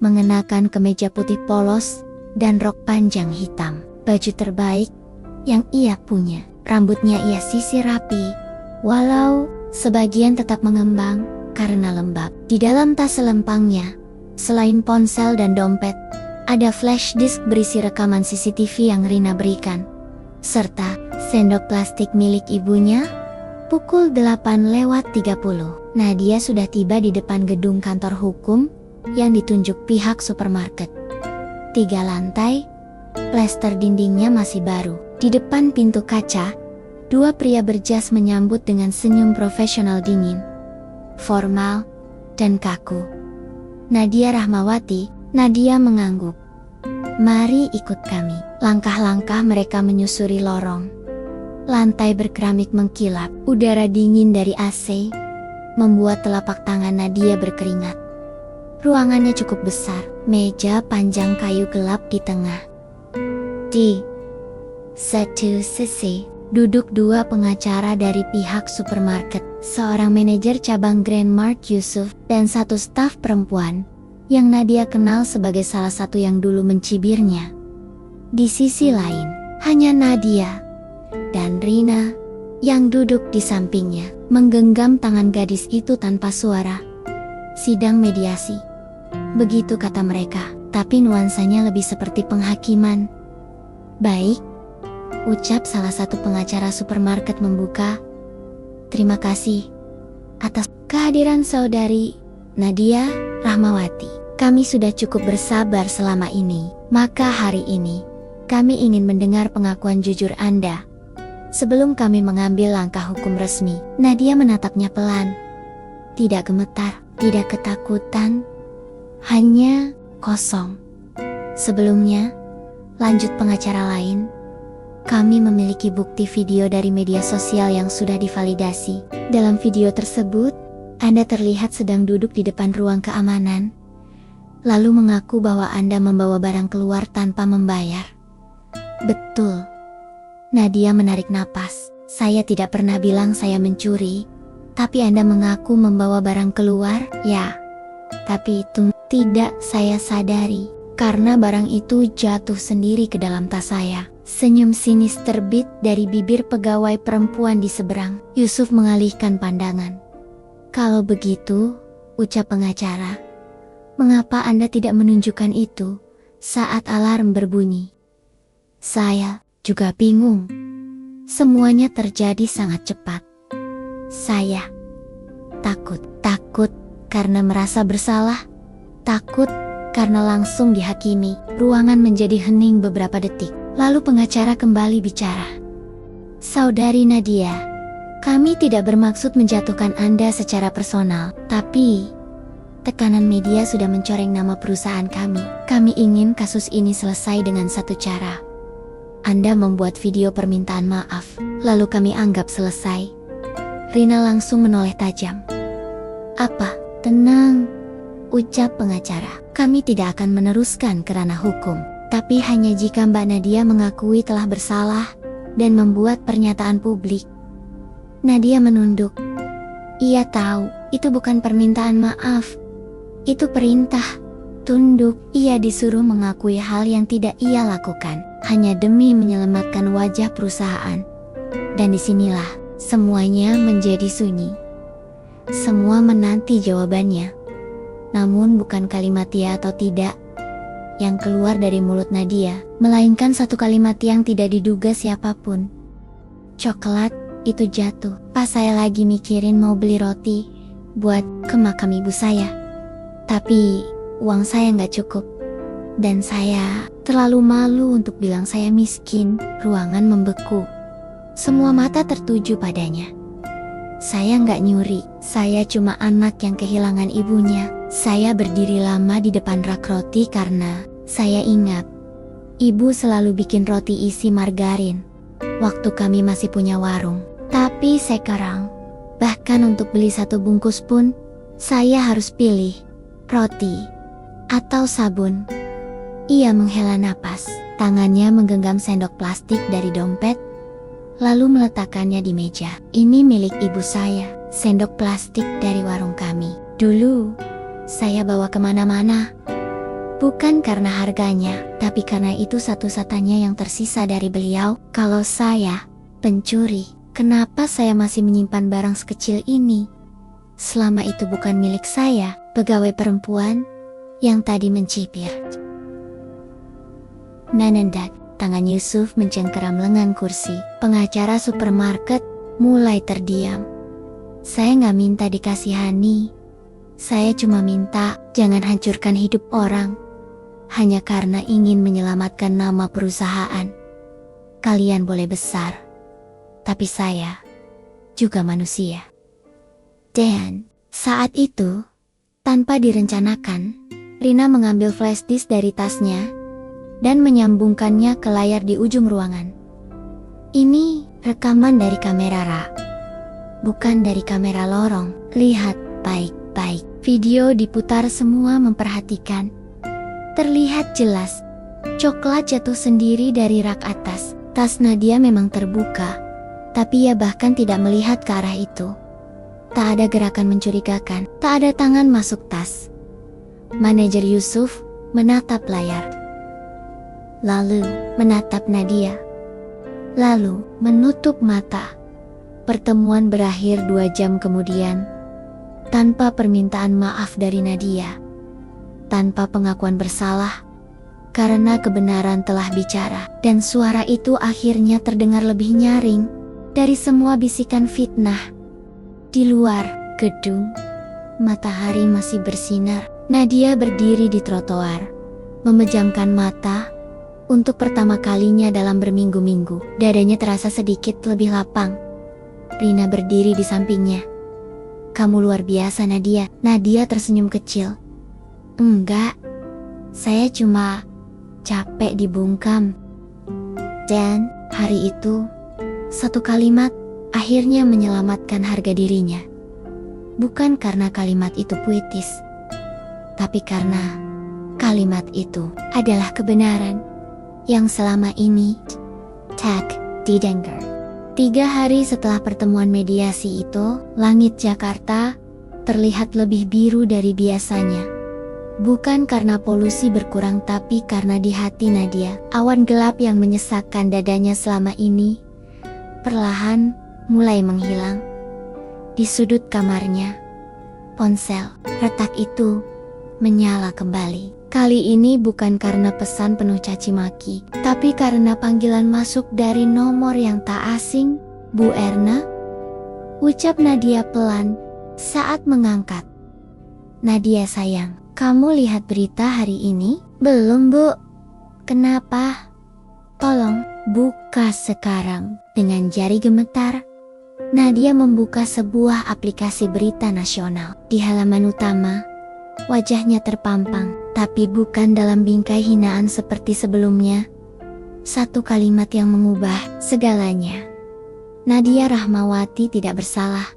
Mengenakan kemeja putih polos, dan rok panjang hitam, baju terbaik yang ia punya. Rambutnya ia sisir rapi, walau sebagian tetap mengembang karena lembab. Di dalam tas selempangnya, selain ponsel dan dompet, ada flash disk berisi rekaman CCTV yang Rina berikan, serta sendok plastik milik ibunya. Pukul 8:30, Nadia sudah tiba di depan gedung kantor hukum yang ditunjuk pihak supermarket. 3 lantai, plester dindingnya masih baru. Di depan pintu kaca, 2 pria berjas menyambut dengan senyum profesional dingin, formal, dan kaku. Nadia Rahmawati, Nadia mengangguk. Mari ikut kami. Langkah-langkah mereka menyusuri lorong. Lantai berkeramik mengkilap, udara dingin dari AC membuat telapak tangan Nadia berkeringat. Ruangannya cukup besar, meja panjang kayu gelap di tengah. Di satu sisi, duduk 2 pengacara dari pihak supermarket, seorang manajer cabang Grand Mart Yusuf, dan 1 staf perempuan, yang Nadia kenal sebagai salah satu yang dulu mencibirnya. Di sisi lain, hanya Nadia dan Rina, yang duduk di sampingnya, menggenggam tangan gadis itu tanpa suara. Sidang mediasi. Begitu kata mereka, tapi nuansanya lebih seperti penghakiman. Baik, ucap salah satu pengacara supermarket membuka. Terima kasih atas kehadiran saudari Nadia Rahmawati. Kami sudah cukup bersabar selama ini, maka hari ini kami ingin mendengar pengakuan jujur Anda. Sebelum kami mengambil langkah hukum resmi. Nadia menatapnya pelan. Tidak gemetar, tidak ketakutan, hanya kosong. Sebelumnya, lanjut pengacara lain, kami memiliki bukti video dari media sosial yang sudah divalidasi. Dalam video tersebut, Anda terlihat sedang duduk di depan ruang keamanan, lalu mengaku bahwa Anda membawa barang keluar tanpa membayar. Betul. Nadia menarik napas. Saya tidak pernah bilang saya mencuri, tapi Anda mengaku membawa barang keluar, ya. Tapi itu tidak saya sadari, karena barang itu jatuh sendiri ke dalam tas saya. Senyum sinis terbit dari bibir pegawai perempuan di seberang. Yusuf mengalihkan pandangan. Kalau begitu, ucap pengacara, mengapa Anda tidak menunjukkan itu saat alarm berbunyi? Saya juga bingung. Semuanya terjadi sangat cepat. Saya takut karena merasa bersalah, takut karena langsung dihakimi. Ruangan menjadi hening beberapa detik. Lalu pengacara kembali bicara. Saudari Nadia, kami tidak bermaksud menjatuhkan Anda secara personal, tapi tekanan media sudah mencoreng nama perusahaan kami. Kami ingin kasus ini selesai dengan satu cara. Anda membuat video permintaan maaf, lalu kami anggap selesai. Rina langsung menoleh tajam. Apa? Tenang, ucap pengacara. Kami tidak akan meneruskan ke ranah hukum, tapi hanya jika Mbak Nadia mengakui telah bersalah dan membuat pernyataan publik. Nadia menunduk. Ia tahu, itu bukan permintaan maaf. Itu perintah. Tunduk, ia disuruh mengakui hal yang tidak ia lakukan, hanya demi menyelamatkan wajah perusahaan. Dan disinilah, semuanya menjadi sunyi. Semua menanti jawabannya. Namun bukan kalimat ya atau tidak yang keluar dari mulut Nadia, melainkan satu kalimat yang tidak diduga siapapun. Coklat itu jatuh pas saya lagi mikirin mau beli roti buat ke makam ibu saya. Tapi uang saya nggak cukup. Dan saya terlalu malu untuk bilang saya miskin. Ruangan membeku. Semua mata tertuju padanya. Saya nggak nyuri. Saya cuma anak yang kehilangan ibunya. Saya berdiri lama di depan rak roti karena saya ingat ibu selalu bikin roti isi margarin waktu kami masih punya warung. Tapi sekarang, bahkan untuk beli satu bungkus pun, saya harus pilih roti, atau sabun. Ia menghela napas, tangannya menggenggam sendok plastik dari dompet, lalu meletakkannya di meja. Ini milik ibu saya, sendok plastik dari warung kami. Dulu, saya bawa kemana-mana. Bukan karena harganya, tapi karena itu satu-satunya yang tersisa dari beliau. Kalau saya pencuri, kenapa saya masih menyimpan barang sekecil ini? Selama itu bukan milik saya, pegawai perempuan yang tadi mencibir. Menendak, tangan Yusuf mencengkeram lengan kursi. Pengacara supermarket mulai terdiam. Saya nggak minta dikasihani. Saya cuma minta jangan hancurkan hidup orang. Hanya karena ingin menyelamatkan nama perusahaan. Kalian boleh besar, tapi saya juga manusia. Dan saat itu, tanpa direncanakan, Rina mengambil flash disk dari tasnya dan menyambungkannya ke layar di ujung ruangan. Ini rekaman dari kamera Ra, bukan dari kamera lorong. Lihat baik-baik. Video diputar, semua memperhatikan. Terlihat jelas, coklat jatuh sendiri dari rak atas. Tas Nadia memang terbuka, tapi ia bahkan tidak melihat ke arah itu. Tak ada gerakan mencurigakan, tak ada tangan masuk tas. Manajer Yusuf menatap layar, lalu menatap Nadia, lalu menutup mata. Pertemuan berakhir 2 jam kemudian, tanpa permintaan maaf dari Nadia, tanpa pengakuan bersalah, karena kebenaran telah bicara. Dan suara itu akhirnya terdengar lebih nyaring dari semua bisikan fitnah. Di luar gedung, matahari masih bersinar. Nadia berdiri di trotoar, memejamkan mata. Untuk pertama kalinya dalam berminggu-minggu, dadanya terasa sedikit lebih lapang. Rina berdiri di sampingnya. Kamu luar biasa, Nadia. Nadia tersenyum kecil. Enggak, saya cuma capek dibungkam. Dan hari itu, satu kalimat akhirnya menyelamatkan harga dirinya. Bukan karena kalimat itu puitis, tapi karena kalimat itu adalah kebenaran yang selama ini tak didengar. 3 hari setelah pertemuan mediasi itu, langit Jakarta terlihat lebih biru dari biasanya. Bukan karena polusi berkurang, tapi karena di hati Nadia, awan gelap yang menyesakkan dadanya selama ini perlahan mulai menghilang. Di sudut kamarnya, ponsel retak itu menyala kembali. Kali ini bukan karena pesan penuh caci maki, tapi karena panggilan masuk dari nomor yang tak asing. Bu Erna, ucap Nadia pelan saat mengangkat. Nadia sayang, kamu lihat berita hari ini? Belum, Bu. Kenapa? Tolong buka sekarang. Dengan jari gemetar, Nadia membuka sebuah aplikasi berita nasional. Di halaman utama, wajahnya terpampang, tapi bukan dalam bingkai hinaan seperti sebelumnya. Satu kalimat yang mengubah segalanya. Nadia Rahmawati tidak bersalah.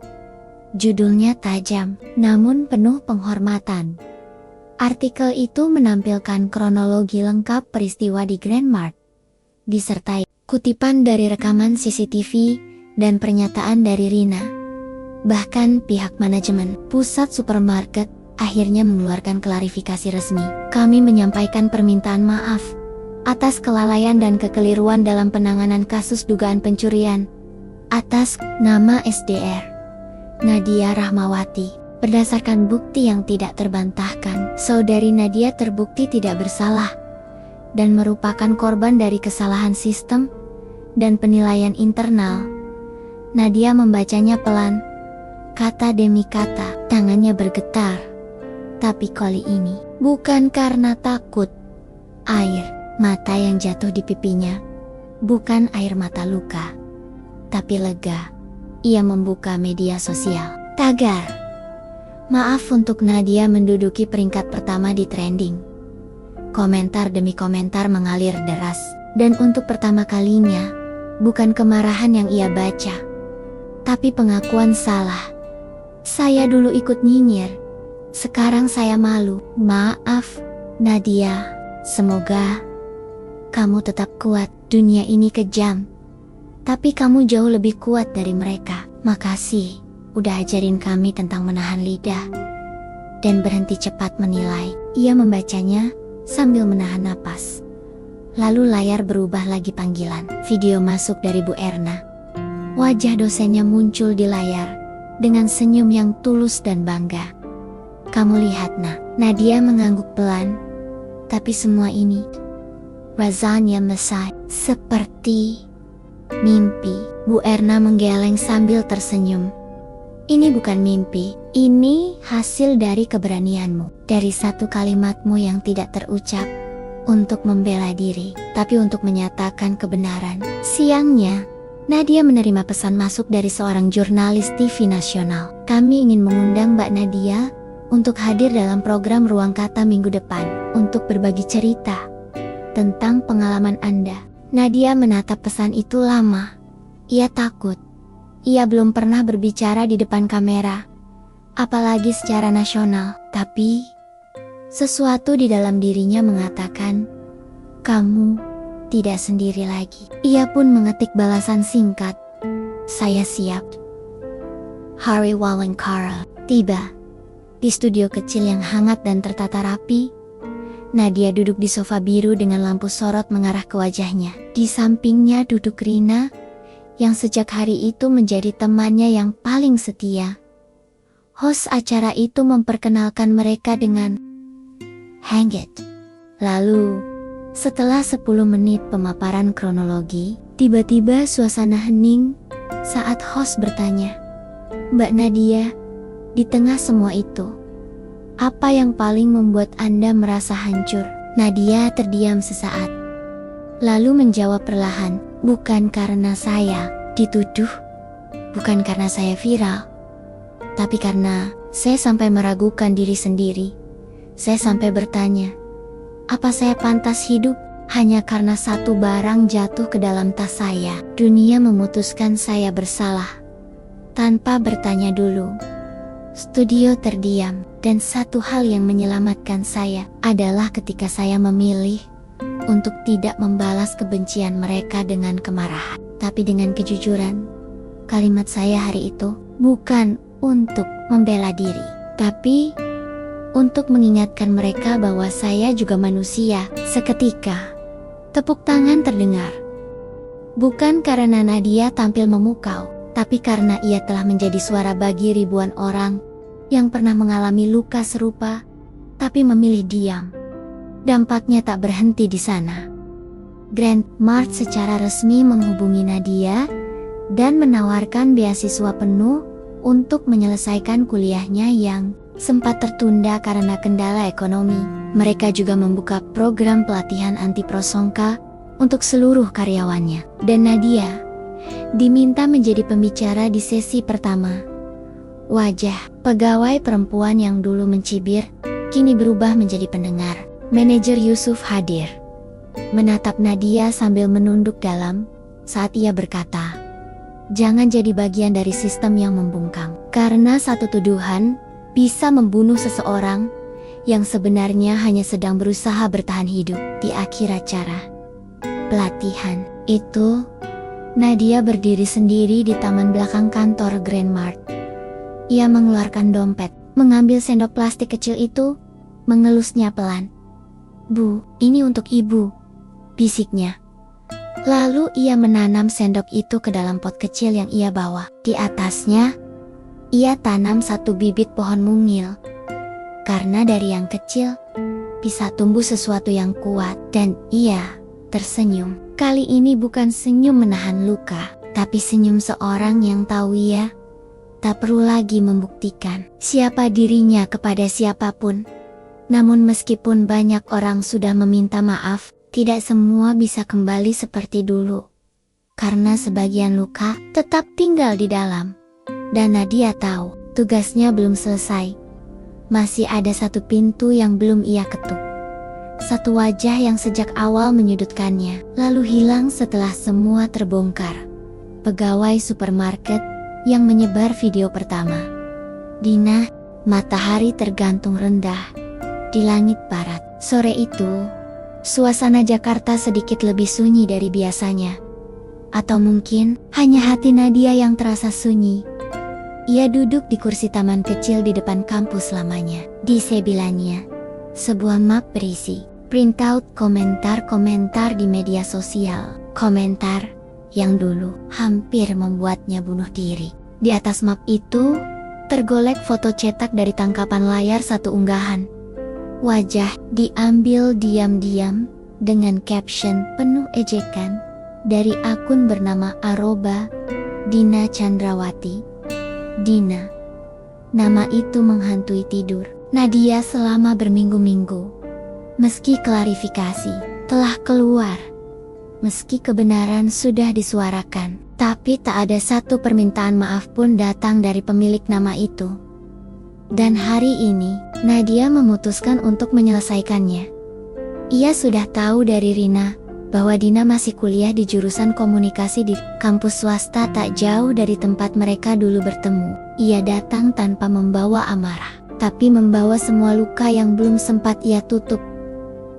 Judulnya tajam, namun penuh penghormatan. Artikel itu menampilkan kronologi lengkap peristiwa di Grand Mart, disertai kutipan dari rekaman CCTV dan pernyataan dari Rina. Bahkan pihak manajemen pusat supermarket akhirnya mengeluarkan klarifikasi resmi. Kami menyampaikan permintaan maaf atas kelalaian dan kekeliruan dalam penanganan kasus dugaan pencurian atas nama SDR Nadia Rahmawati. Berdasarkan bukti yang tidak terbantahkan, saudari Nadia terbukti tidak bersalah dan merupakan korban dari kesalahan sistem dan penilaian internal. Nadia membacanya pelan, kata demi kata, tangannya bergetar. Tapi kali ini, bukan karena takut. Air mata yang jatuh di pipinya, bukan air mata luka, tapi lega. Ia membuka media sosial. Tagar, maaf untuk Nadia menduduki peringkat pertama di trending. Komentar demi komentar mengalir deras. Dan untuk pertama kalinya, bukan kemarahan yang ia baca, tapi pengakuan salah. Saya dulu ikut nyinyir, Sekarang saya malu. Maaf, Nadia. Semoga kamu tetap kuat. Dunia ini kejam, tapi kamu jauh lebih kuat dari mereka. Makasih, udah ajarin kami tentang menahan lidah dan berhenti cepat menilai. Ia membacanya sambil menahan napas. Lalu layar berubah lagi panggilan. Video masuk dari Bu Erna. Wajah dosennya muncul di layar dengan senyum yang tulus dan bangga. Kamu lihat, Nak. Nadia mengangguk pelan. Tapi semua ini rasanya mesra, seperti mimpi. Bu Erna menggeleng sambil tersenyum. Ini bukan mimpi, ini hasil dari keberanianmu. Dari satu kalimatmu yang tidak terucap untuk membela diri, tapi untuk menyatakan kebenaran. Siangnya, Nadia menerima pesan masuk dari seorang jurnalis TV nasional. Kami ingin mengundang Mbak Nadia untuk hadir dalam program Ruang Kata minggu depan untuk berbagi cerita tentang pengalaman Anda. Nadia menatap pesan itu lama. Ia takut. Ia belum pernah berbicara di depan kamera, apalagi secara nasional. Tapi sesuatu di dalam dirinya mengatakan, kamu tidak sendiri lagi. Ia pun mengetik balasan singkat. Saya siap. Hari wawancara tiba. Di studio kecil yang hangat dan tertata rapi, Nadia duduk di sofa biru dengan lampu sorot mengarah ke wajahnya. Di sampingnya duduk Rina, yang sejak hari itu menjadi temannya yang paling setia. Host acara itu memperkenalkan mereka dengan Hang It. Lalu, setelah 10 menit pemaparan kronologi, tiba-tiba suasana hening saat host bertanya, Mbak Nadia, di tengah semua itu, apa yang paling membuat Anda merasa hancur? Nadia terdiam sesaat, lalu menjawab perlahan, bukan karena saya dituduh, bukan karena saya viral, tapi karena saya sampai meragukan diri sendiri. Saya sampai bertanya, apa saya pantas hidup hanya karena satu barang jatuh ke dalam tas saya? Dunia memutuskan saya bersalah tanpa bertanya dulu. Studio terdiam, dan satu hal yang menyelamatkan saya adalah ketika saya memilih untuk tidak membalas kebencian mereka dengan kemarahan, tapi dengan kejujuran. Kalimat saya hari itu bukan untuk membela diri, tapi untuk mengingatkan mereka bahwa saya juga manusia. Seketika, tepuk tangan terdengar. Bukan karena Nadia tampil memukau, tapi karena ia telah menjadi suara bagi ribuan orang yang pernah mengalami luka serupa, tapi memilih diam. Dampaknya tak berhenti di sana. Grand Mart secara resmi menghubungi Nadia dan menawarkan beasiswa penuh untuk menyelesaikan kuliahnya yang sempat tertunda karena kendala ekonomi. Mereka juga membuka program pelatihan anti prasangka untuk seluruh karyawannya. Dan Nadia diminta menjadi pembicara di sesi pertama. Wajah pegawai perempuan yang dulu mencibir, kini berubah menjadi pendengar. Manajer Yusuf hadir, menatap Nadia sambil menunduk dalam saat ia berkata, jangan jadi bagian dari sistem yang membungkam. Karena satu tuduhan bisa membunuh seseorang yang sebenarnya hanya sedang berusaha bertahan hidup. Di akhir acara pelatihan itu, Nadia berdiri sendiri di taman belakang kantor Grand Mart. Ia mengeluarkan dompet, mengambil sendok plastik kecil itu, mengelusnya pelan. Bu, ini untuk ibu, bisiknya. Lalu ia menanam sendok itu ke dalam pot kecil yang ia bawa. Di atasnya, ia tanam satu bibit pohon mungil. Karena dari yang kecil, bisa tumbuh sesuatu yang kuat. Dan ia tersenyum. Kali ini bukan senyum menahan luka, tapi senyum seorang yang tahu ia tak perlu lagi membuktikan siapa dirinya kepada siapapun. Namun meskipun banyak orang sudah meminta maaf, tidak semua bisa kembali seperti dulu. Karena sebagian luka tetap tinggal di dalam. Dan Nadia tahu, tugasnya belum selesai. Masih ada satu pintu yang belum ia ketuk. Satu wajah yang sejak awal menyudutkannya, lalu hilang setelah semua terbongkar. Pegawai supermarket yang menyebar video pertama. Dina, Matahari tergantung rendah di langit barat. Sore itu, suasana Jakarta sedikit lebih sunyi dari biasanya. Atau mungkin hanya hati Nadia yang terasa sunyi. Ia duduk di kursi taman kecil di depan kampus lamanya. Di sebelahnya, sebuah map berisi printout komentar-komentar di media sosial. Komentar yang dulu hampir membuatnya bunuh diri. Di atas map itu, tergolek foto cetak dari tangkapan layar satu unggahan. Wajah diambil diam-diam dengan caption penuh ejekan dari akun bernama @Dina Chandrawati. Dina. Nama itu menghantui tidur Nadia selama berminggu-minggu. Meski klarifikasi telah keluar, meski kebenaran sudah disuarakan, tapi tak ada satu permintaan maaf pun datang dari pemilik nama itu. Dan hari ini, Nadia memutuskan untuk menyelesaikannya. Ia sudah tahu dari Rina bahwa Dina masih kuliah di jurusan komunikasi di kampus swasta tak jauh dari tempat mereka dulu bertemu. Ia datang tanpa membawa amarah, tapi membawa semua luka yang belum sempat ia tutup.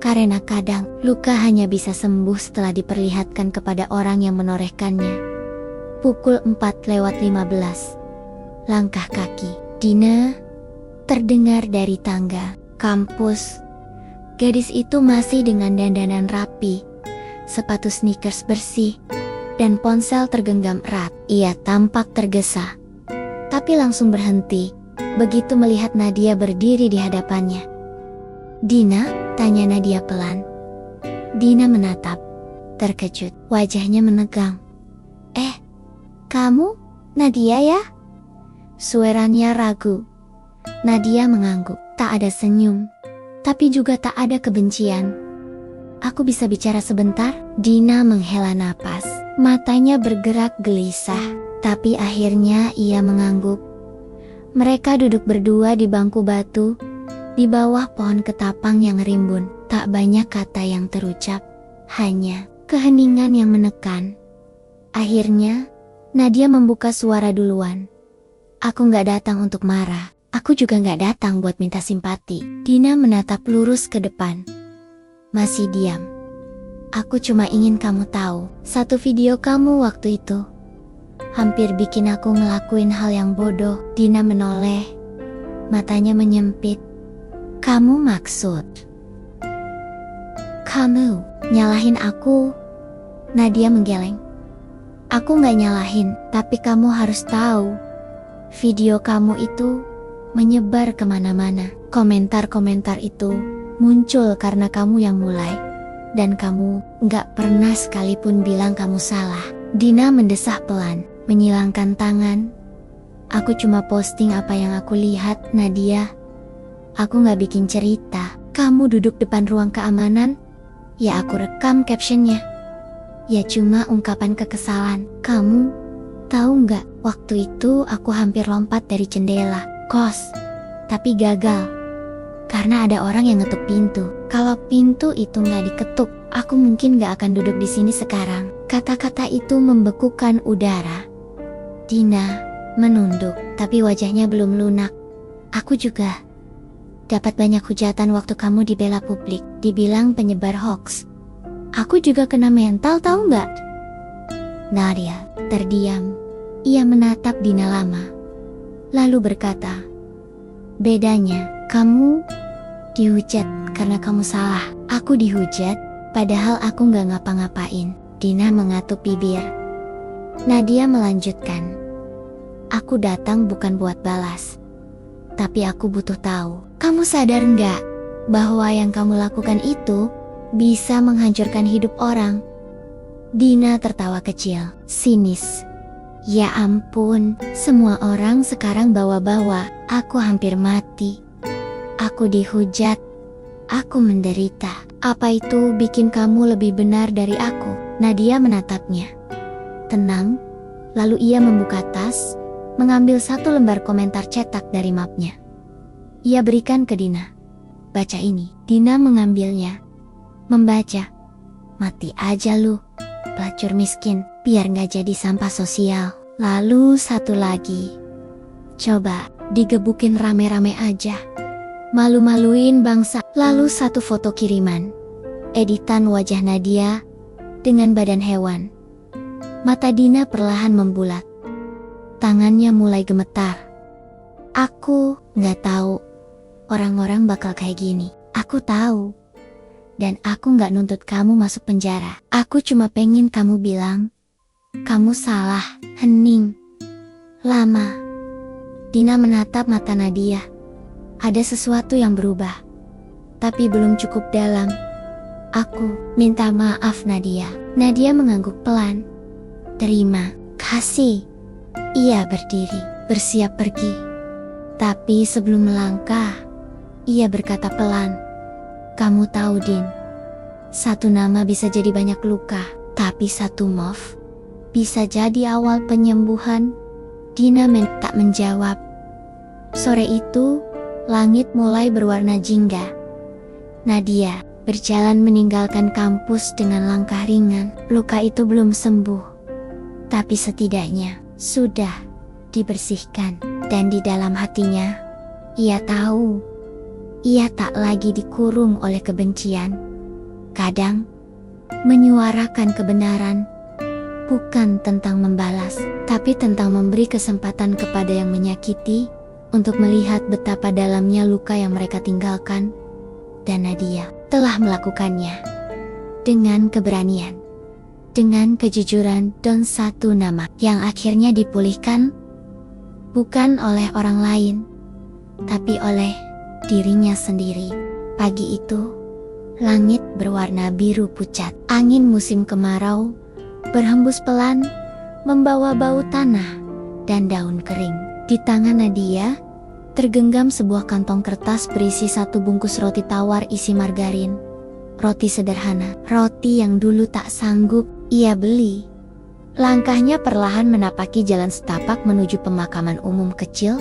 Karena kadang, luka hanya bisa sembuh setelah diperlihatkan kepada orang yang menorehkannya. Pukul 4:15. Langkah kaki Dina terdengar dari tangga kampus. Gadis itu masih dengan dandanan rapi, sepatu sneakers bersih, dan ponsel tergenggam erat. Ia tampak tergesa, tapi langsung berhenti begitu melihat Nadia berdiri di hadapannya. "Dina?" tanya Nadia pelan. Dina menatap, terkejut, wajahnya menegang. Kamu? Nadia ya?" Suaranya ragu. Nadia mengangguk, tak ada senyum, tapi juga tak ada kebencian. "Aku bisa bicara sebentar?" Dina menghela napas, matanya bergerak gelisah, tapi akhirnya ia mengangguk. Mereka duduk berdua di bangku batu, di bawah pohon ketapang yang rimbun. Tak banyak kata yang terucap, hanya keheningan yang menekan. Akhirnya, Nadia membuka suara duluan. "Aku gak datang untuk marah, aku juga gak datang buat minta simpati." Dina menatap lurus ke depan. Masih diam. "Aku cuma ingin kamu tahu, satu video kamu waktu itu hampir bikin aku ngelakuin hal yang bodoh." Dina menoleh, matanya menyempit. "Kamu maksud kamu nyalahin aku?" Nadia menggeleng. "Aku gak nyalahin, tapi kamu harus tahu, video kamu itu menyebar kemana-mana. Komentar-komentar itu muncul karena kamu yang mulai, dan kamu gak pernah sekalipun bilang kamu salah." Dina mendesah pelan, menyilangkan tangan. "Aku cuma posting apa yang aku lihat, Nadia. Aku gak bikin cerita." "Kamu duduk depan ruang keamanan? Ya aku rekam captionnya. Ya cuma ungkapan kekesalan. Kamu tahu gak, waktu itu aku hampir lompat dari jendela kos, tapi gagal. Karena ada orang yang ngetuk pintu. Kalau pintu itu gak diketuk, aku mungkin gak akan duduk di sini sekarang." Kata-kata itu membekukan udara. Dina menunduk, tapi wajahnya belum lunak. "Aku juga dapat banyak hujatan waktu kamu dibela publik, dibilang penyebar hoax. Aku juga kena mental, tahu nggak?" Nadia terdiam. Ia menatap Dina lama, lalu berkata, "Bedanya, kamu dihujat karena kamu salah. Aku dihujat, padahal aku nggak ngapa-ngapain." Dina mengatuk bibir. Nadia melanjutkan, "Aku datang bukan buat balas, tapi aku butuh tahu, kamu sadar nggak bahwa yang kamu lakukan itu bisa menghancurkan hidup orang?" Dina tertawa kecil, sinis. "Ya ampun, semua orang sekarang bawa-bawa, aku hampir mati. Aku dihujat, aku menderita. Apa itu bikin kamu lebih benar dari aku?" Nadia menatapnya tenang, lalu ia membuka tas, mengambil satu lembar komentar cetak dari mapnya. Ia berikan ke Dina. "Baca ini." Dina mengambilnya, membaca. "Mati aja lu, pelacur miskin, biar gak jadi sampah sosial." Lalu satu lagi. "Coba digebukin rame-rame aja. Malu-maluin bangsa. Lalu satu foto kiriman. Editan wajah Nadia dengan badan hewan. Mata Dina perlahan membulat. Tangannya mulai gemetar. Aku gak tahu orang-orang bakal kayak gini. Aku tahu. Dan aku gak nuntut kamu masuk penjara. Aku cuma pengen kamu bilang, kamu salah, hening. Lama. Dina menatap mata Nadia. Ada sesuatu yang berubah. Tapi belum cukup dalam. Aku minta maaf Nadia. Nadia mengangguk pelan. Terima kasih. Ia berdiri, bersiap pergi. Tapi sebelum melangkah, ia berkata pelan. Kamu tahu Din, satu nama bisa jadi banyak luka, tapi satu move bisa jadi awal penyembuhan. Dina tak menjawab. Sore itu, langit mulai berwarna jingga. Nadia berjalan meninggalkan kampus dengan langkah ringan. Luka itu belum sembuh, tapi setidaknya sudah dibersihkan. Dan di dalam hatinya, ia tahu, ia tak lagi dikurung oleh kebencian. Kadang, menyuarakan kebenaran bukan tentang membalas, tapi tentang memberi kesempatan kepada yang menyakiti untuk melihat betapa dalamnya luka yang mereka tinggalkan. Dan Nadia telah melakukannya dengan keberanian, dengan kejujuran, dan satu nama yang akhirnya dipulihkan bukan oleh orang lain, tapi oleh dirinya sendiri. Pagi itu, langit berwarna biru pucat. Angin musim kemarau berhembus pelan, membawa bau tanah dan daun kering. Di tangan Nadia tergenggam sebuah kantong kertas berisi satu bungkus roti tawar isi margarin. Roti sederhana, roti yang dulu tak sanggup ia beli. Langkahnya perlahan menapaki jalan setapak menuju pemakaman umum kecil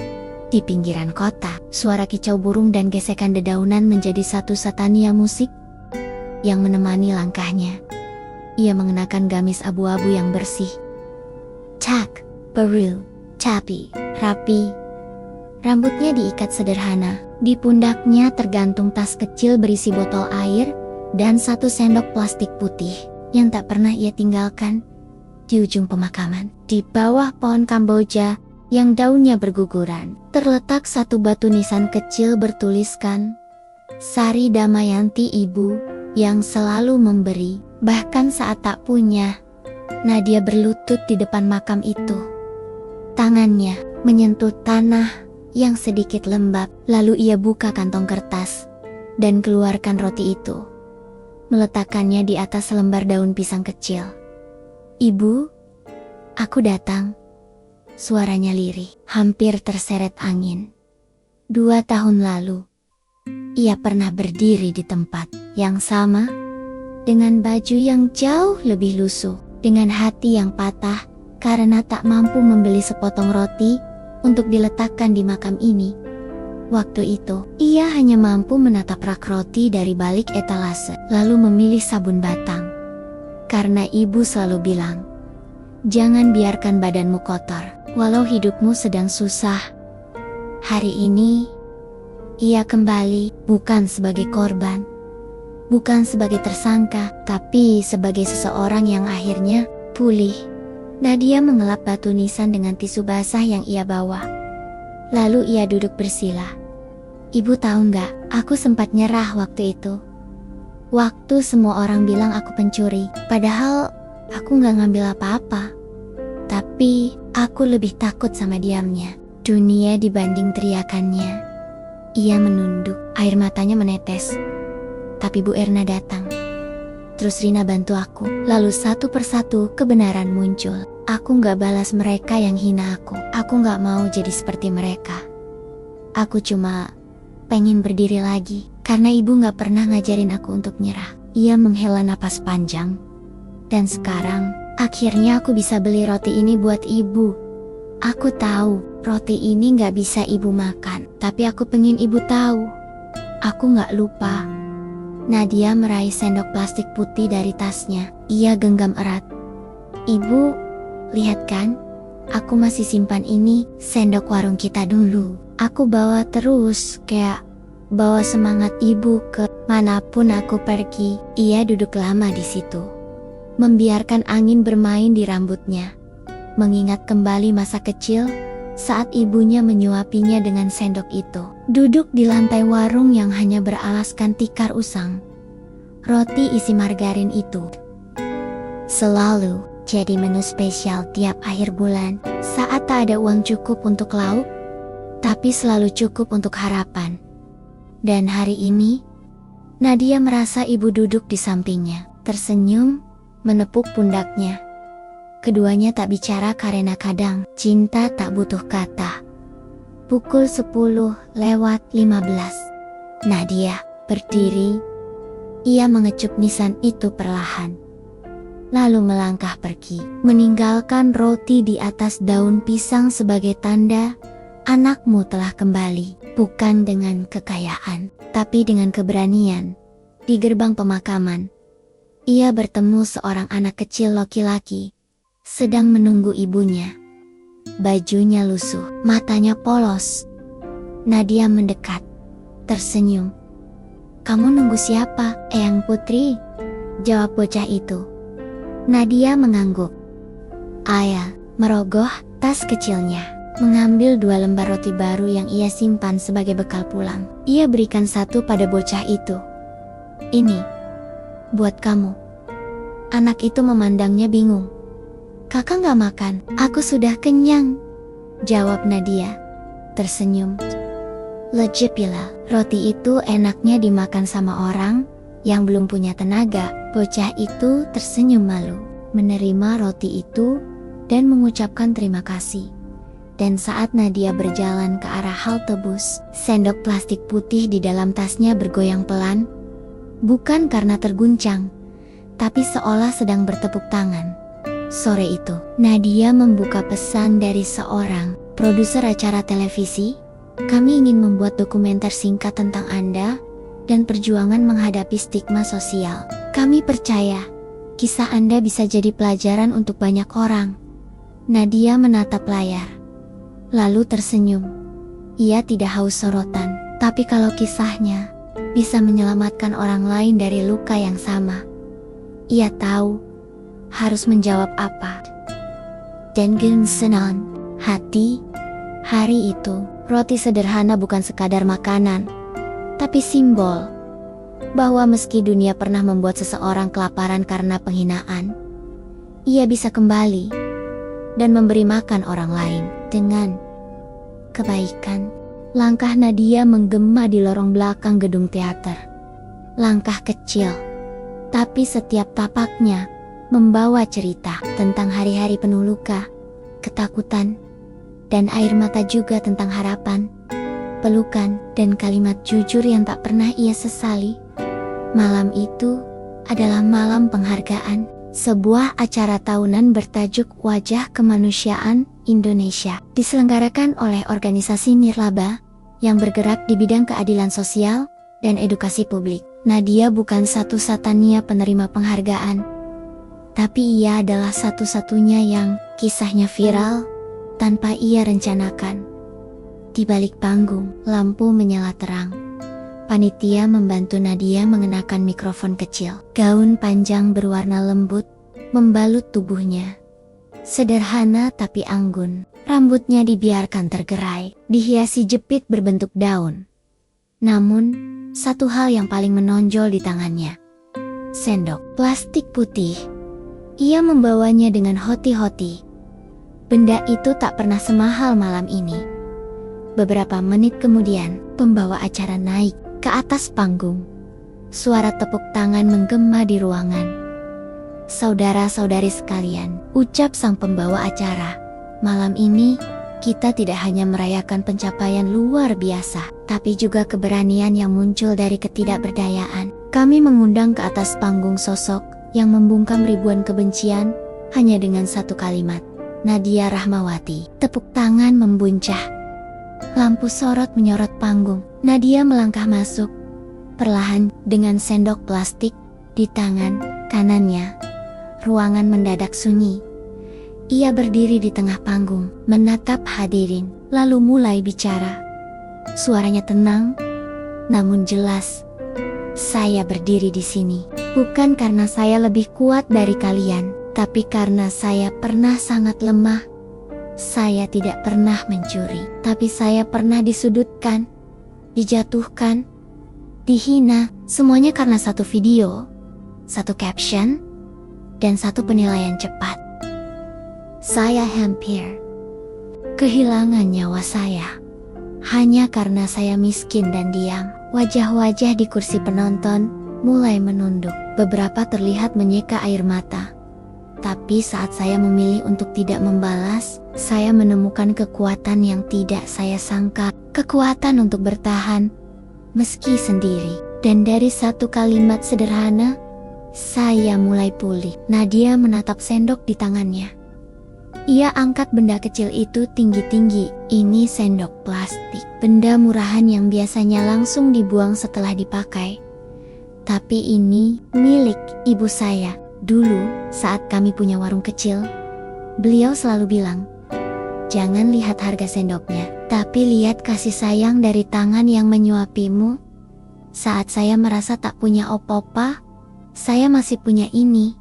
di pinggiran kota. Suara kicau burung dan gesekan dedaunan menjadi satu satania musik yang menemani langkahnya. Ia mengenakan gamis abu-abu yang bersih. Cak, peril, capi, rapi. Rambutnya diikat sederhana. Di pundaknya tergantung tas kecil berisi botol air dan satu sendok plastik putih yang tak pernah ia tinggalkan. Di ujung pemakaman, di bawah pohon Kamboja yang daunnya berguguran, terletak satu batu nisan kecil bertuliskan, Sari Damayanti, ibu yang selalu memberi, bahkan saat tak punya. Nadia berlutut di depan makam itu. Tangannya menyentuh tanah yang sedikit lembab, lalu ia buka kantong kertas dan keluarkan roti itu. Meletakkannya di atas selembar daun pisang kecil. Ibu, aku datang. Suaranya lirih, hampir terseret angin. 2 tahun lalu, ia pernah berdiri di tempat yang sama, dengan baju yang jauh lebih lusuh, dengan hati yang patah karena tak mampu membeli sepotong roti untuk diletakkan di makam ini. Waktu itu, ia hanya mampu menatap rak roti dari balik etalase, lalu memilih sabun batang. Karena ibu selalu bilang, jangan biarkan badanmu kotor, walau hidupmu sedang susah. Hari ini, ia kembali bukan sebagai korban, bukan sebagai tersangka, tapi sebagai seseorang yang akhirnya pulih. Nadia mengelap batu nisan dengan tisu basah yang ia bawa. Lalu ia duduk bersila. Ibu tahu nggak, aku sempat nyerah waktu itu. Waktu semua orang bilang aku pencuri, padahal aku nggak ngambil apa-apa. Tapi aku lebih takut sama diamnya dunia dibanding teriakannya. Ia menunduk, air matanya menetes. Tapi Bu Erna datang. Terus Rina bantu aku. Lalu satu persatu kebenaran muncul. Aku nggak balas mereka yang hina aku. Aku nggak mau jadi seperti mereka. Aku cuma pengen berdiri lagi. Karena ibu nggak pernah ngajarin aku untuk nyerah. Ia menghela napas panjang. Dan sekarang, akhirnya aku bisa beli roti ini buat ibu. Aku tahu, roti ini nggak bisa ibu makan. Tapi aku pengen ibu tahu. Aku nggak lupa. Nadia meraih sendok plastik putih dari tasnya. Ia genggam erat. Ibu, lihat kan? Aku masih simpan ini, sendok warung kita dulu. Aku bawa terus, kayak bawa semangat ibu ke manapun aku pergi. Ia duduk lama di situ, membiarkan angin bermain di rambutnya, mengingat kembali masa kecil saat ibunya menyuapinya dengan sendok itu. Duduk di lantai warung yang hanya beralaskan tikar usang, roti isi margarin itu selalu jadi menu spesial tiap akhir bulan saat tak ada uang cukup untuk lauk, tapi selalu cukup untuk harapan. Dan hari ini, Nadia merasa ibu duduk di sampingnya, tersenyum, menepuk pundaknya. Keduanya tak bicara karena kadang cinta tak butuh kata. Pukul 10:15. Nadia berdiri. Ia mengecup nisan itu perlahan, lalu melangkah pergi, meninggalkan roti di atas daun pisang sebagai tanda anakmu telah kembali. Bukan dengan kekayaan, tapi dengan keberanian. Di gerbang pemakaman, ia bertemu seorang anak kecil laki-laki sedang menunggu ibunya. Bajunya lusuh, matanya polos. Nadia mendekat, tersenyum. "Kamu nunggu siapa, Eyang Putri?" jawab bocah itu. Nadia mengangguk. Ayah merogoh tas kecilnya, mengambil 2 lembar roti baru yang ia simpan sebagai bekal pulang. Ia berikan satu pada bocah itu. "Ini buat kamu." Anak itu memandangnya bingung. "Kakak gak makan?" "Aku sudah kenyang," jawab Nadia, tersenyum. Lejepila, roti itu enaknya dimakan sama orang yang belum punya tenaga. Bocah itu tersenyum malu, menerima roti itu dan mengucapkan terima kasih. Dan saat Nadia berjalan ke arah halte bus, sendok plastik putih di dalam tasnya bergoyang pelan, bukan karena terguncang, tapi seolah sedang bertepuk tangan. Sore itu, Nadia membuka pesan dari seorang produser acara televisi. "Kami ingin membuat dokumenter singkat tentang Anda dan perjuangan menghadapi stigma sosial. Kami percaya kisah Anda bisa jadi pelajaran untuk banyak orang." Nadia menatap layar, lalu tersenyum. Ia tidak haus sorotan, tapi kalau kisahnya bisa menyelamatkan orang lain dari luka yang sama, ia tahu harus menjawab apa. Dengan senang hati, hari itu, roti sederhana bukan sekadar makanan, tapi simbol bahwa meski dunia pernah membuat seseorang kelaparan karena penghinaan, ia bisa kembali dan memberi makan orang lain dengan kebaikan. Langkah Nadia menggema di lorong belakang gedung teater. Langkah kecil, tapi setiap tapaknya membawa cerita tentang hari-hari penuh luka, ketakutan, dan air mata, juga tentang harapan, pelukan, dan kalimat jujur yang tak pernah ia sesali. Malam itu adalah malam penghargaan, sebuah acara tahunan bertajuk Wajah Kemanusiaan Indonesia, diselenggarakan oleh organisasi nirlaba yang bergerak di bidang keadilan sosial dan edukasi publik. Nadia bukan satu-satunya penerima penghargaan, tapi ia adalah satu-satunya yang kisahnya viral tanpa ia rencanakan. Di balik panggung, lampu menyala terang. Panitia membantu Nadia mengenakan mikrofon kecil. Gaun panjang berwarna lembut membalut tubuhnya. Sederhana tapi anggun. Rambutnya dibiarkan tergerai, dihiasi jepit berbentuk daun. Namun, satu hal yang paling menonjol di tangannya. Sendok plastik putih. Ia membawanya dengan hoti-hoti. Benda itu tak pernah semahal malam ini. Beberapa menit kemudian, pembawa acara naik ke atas panggung. Suara tepuk tangan menggema di ruangan. "Saudara-saudari sekalian," ucap sang pembawa acara, "malam ini kita tidak hanya merayakan pencapaian luar biasa, tapi juga keberanian yang muncul dari ketidakberdayaan. Kami mengundang ke atas panggung sosok yang membungkam ribuan kebencian hanya dengan satu kalimat, Nadia Rahmawati." Tepuk tangan membuncah. Lampu sorot menyorot panggung. Nadia melangkah masuk, perlahan dengan sendok plastik di tangan kanannya. Ruangan mendadak sunyi. Ia berdiri di tengah panggung, menatap hadirin, lalu mulai bicara. Suaranya tenang, namun jelas. Saya berdiri di sini, bukan karena saya lebih kuat dari kalian, tapi karena saya pernah sangat lemah. Saya tidak pernah mencuri, tapi saya pernah disudutkan, dijatuhkan, dihina, semuanya karena satu video, satu caption, dan satu penilaian cepat. Saya hampir kehilangan nyawa saya, hanya karena saya miskin dan diam. Wajah-wajah di kursi penonton mulai menunduk. Beberapa terlihat menyeka air mata. Tapi saat saya memilih untuk tidak membalas, saya menemukan kekuatan yang tidak saya sangka. Kekuatan untuk bertahan, meski sendiri. Dan dari satu kalimat sederhana, saya mulai pulih. Nadia menatap sendok di tangannya. Ia angkat benda kecil itu tinggi-tinggi. Ini sendok plastik, benda murahan yang biasanya langsung dibuang setelah dipakai. Tapi ini milik ibu saya. Dulu, saat kami punya warung kecil, beliau selalu bilang, "Jangan lihat harga sendoknya, tapi lihat kasih sayang dari tangan yang menyuapimu." Saat saya merasa tak punya apa-apa, saya masih punya ini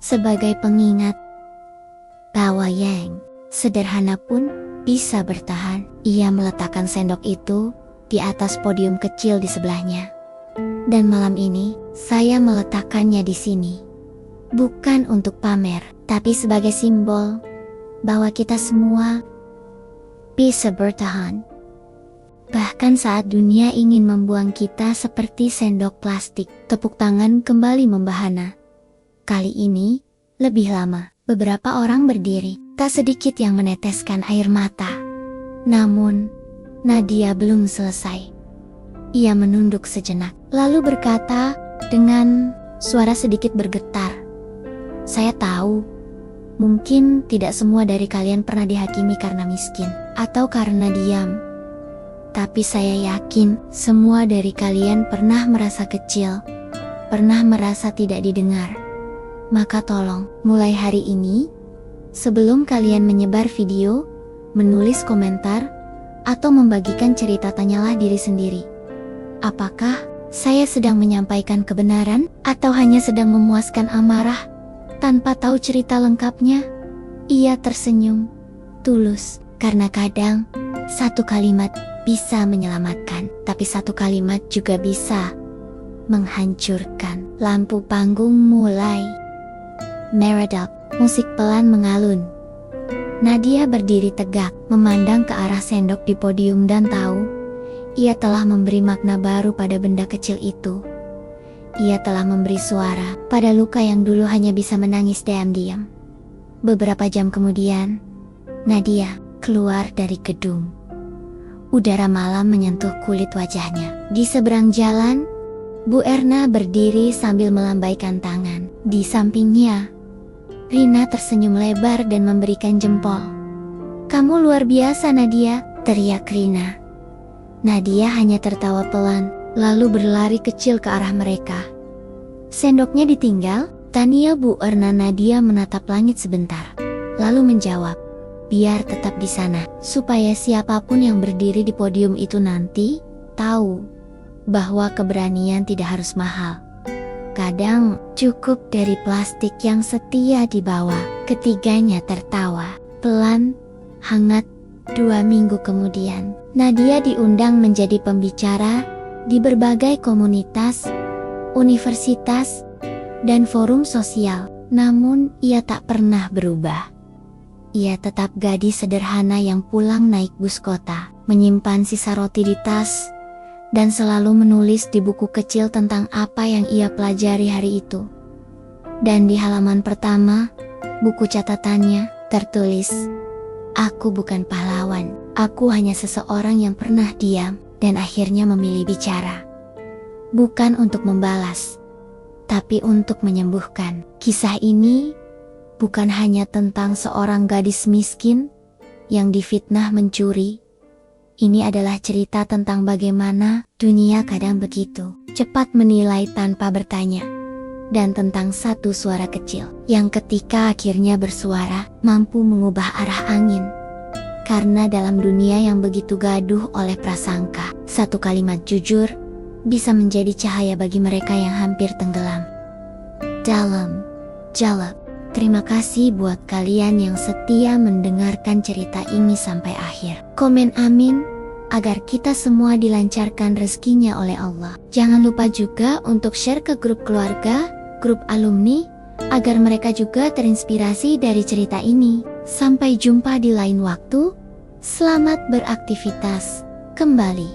sebagai pengingat bahwa yang sederhana pun bisa bertahan. Ia meletakkan sendok itu di atas podium kecil di sebelahnya. Dan malam ini, saya meletakkannya di sini. Bukan untuk pamer, tapi sebagai simbol bahwa kita semua bisa bertahan. Bahkan saat dunia ingin membuang kita seperti sendok plastik, tepuk tangan kembali membahana. Kali ini, lebih lama. Beberapa orang berdiri, tak sedikit yang meneteskan air mata. Namun, Nadia belum selesai. Ia menunduk sejenak, lalu berkata dengan suara sedikit bergetar, "Saya tahu, mungkin tidak semua dari kalian pernah dihakimi karena miskin, atau karena diam. Tapi saya yakin, semua dari kalian pernah merasa kecil, pernah merasa tidak didengar. Maka tolong, mulai hari ini, sebelum kalian menyebar video, menulis komentar, atau membagikan cerita, tanyalah diri sendiri. Apakah saya sedang menyampaikan kebenaran, atau hanya sedang memuaskan amarah, tanpa tahu cerita lengkapnya?" Ia tersenyum, tulus, karena kadang, satu kalimat bisa menyelamatkan, tapi satu kalimat juga bisa menghancurkan. Lampu panggung mulai meredak, musik pelan mengalun. Nadia berdiri tegak, memandang ke arah sendok di podium dan tahu, ia telah memberi makna baru pada benda kecil itu. Ia telah memberi suara pada luka yang dulu hanya bisa menangis diam-diam. Beberapa jam kemudian, Nadia keluar dari gedung. Udara malam menyentuh kulit wajahnya. Di seberang jalan, Bu Erna berdiri sambil melambaikan tangan. Di sampingnya, Rina tersenyum lebar dan memberikan jempol. "Kamu luar biasa, Nadia," teriak Rina. Nadia hanya tertawa pelan, lalu berlari kecil ke arah mereka. "Sendoknya ditinggal?" tanya Bu Erna. Nadia menatap langit sebentar, lalu menjawab, "Biar tetap di sana, supaya siapapun yang berdiri di podium itu nanti tahu bahwa keberanian tidak harus mahal. Kadang cukup dari plastik yang setia dibawa." Ketiganya tertawa, pelan, hangat. 2 minggu kemudian, Nadia diundang menjadi pembicara di berbagai komunitas, universitas, dan forum sosial. Namun, ia tak pernah berubah. Ia tetap gadis sederhana yang pulang naik bus kota, menyimpan sisa roti di tas, dan selalu menulis di buku kecil tentang apa yang ia pelajari hari itu. Dan di halaman pertama, buku catatannya tertulis, "Aku bukan pahlawan, aku hanya seseorang yang pernah diam dan akhirnya memilih bicara. Bukan untuk membalas, tapi untuk menyembuhkan." Kisah ini bukan hanya tentang seorang gadis miskin yang difitnah mencuri. Ini adalah cerita tentang bagaimana dunia kadang begitu cepat menilai tanpa bertanya. Dan tentang satu suara kecil yang ketika akhirnya bersuara mampu mengubah arah angin. Karena dalam dunia yang begitu gaduh oleh prasangka, satu kalimat jujur bisa menjadi cahaya bagi mereka yang hampir tenggelam dalam jalak. Terima kasih buat kalian yang setia mendengarkan cerita ini sampai akhir. Komen amin agar kita semua dilancarkan rezekinya oleh Allah. Jangan lupa juga untuk share ke grup keluarga, grup alumni, agar mereka juga terinspirasi dari cerita ini. Sampai jumpa di lain waktu. Selamat beraktivitas kembali.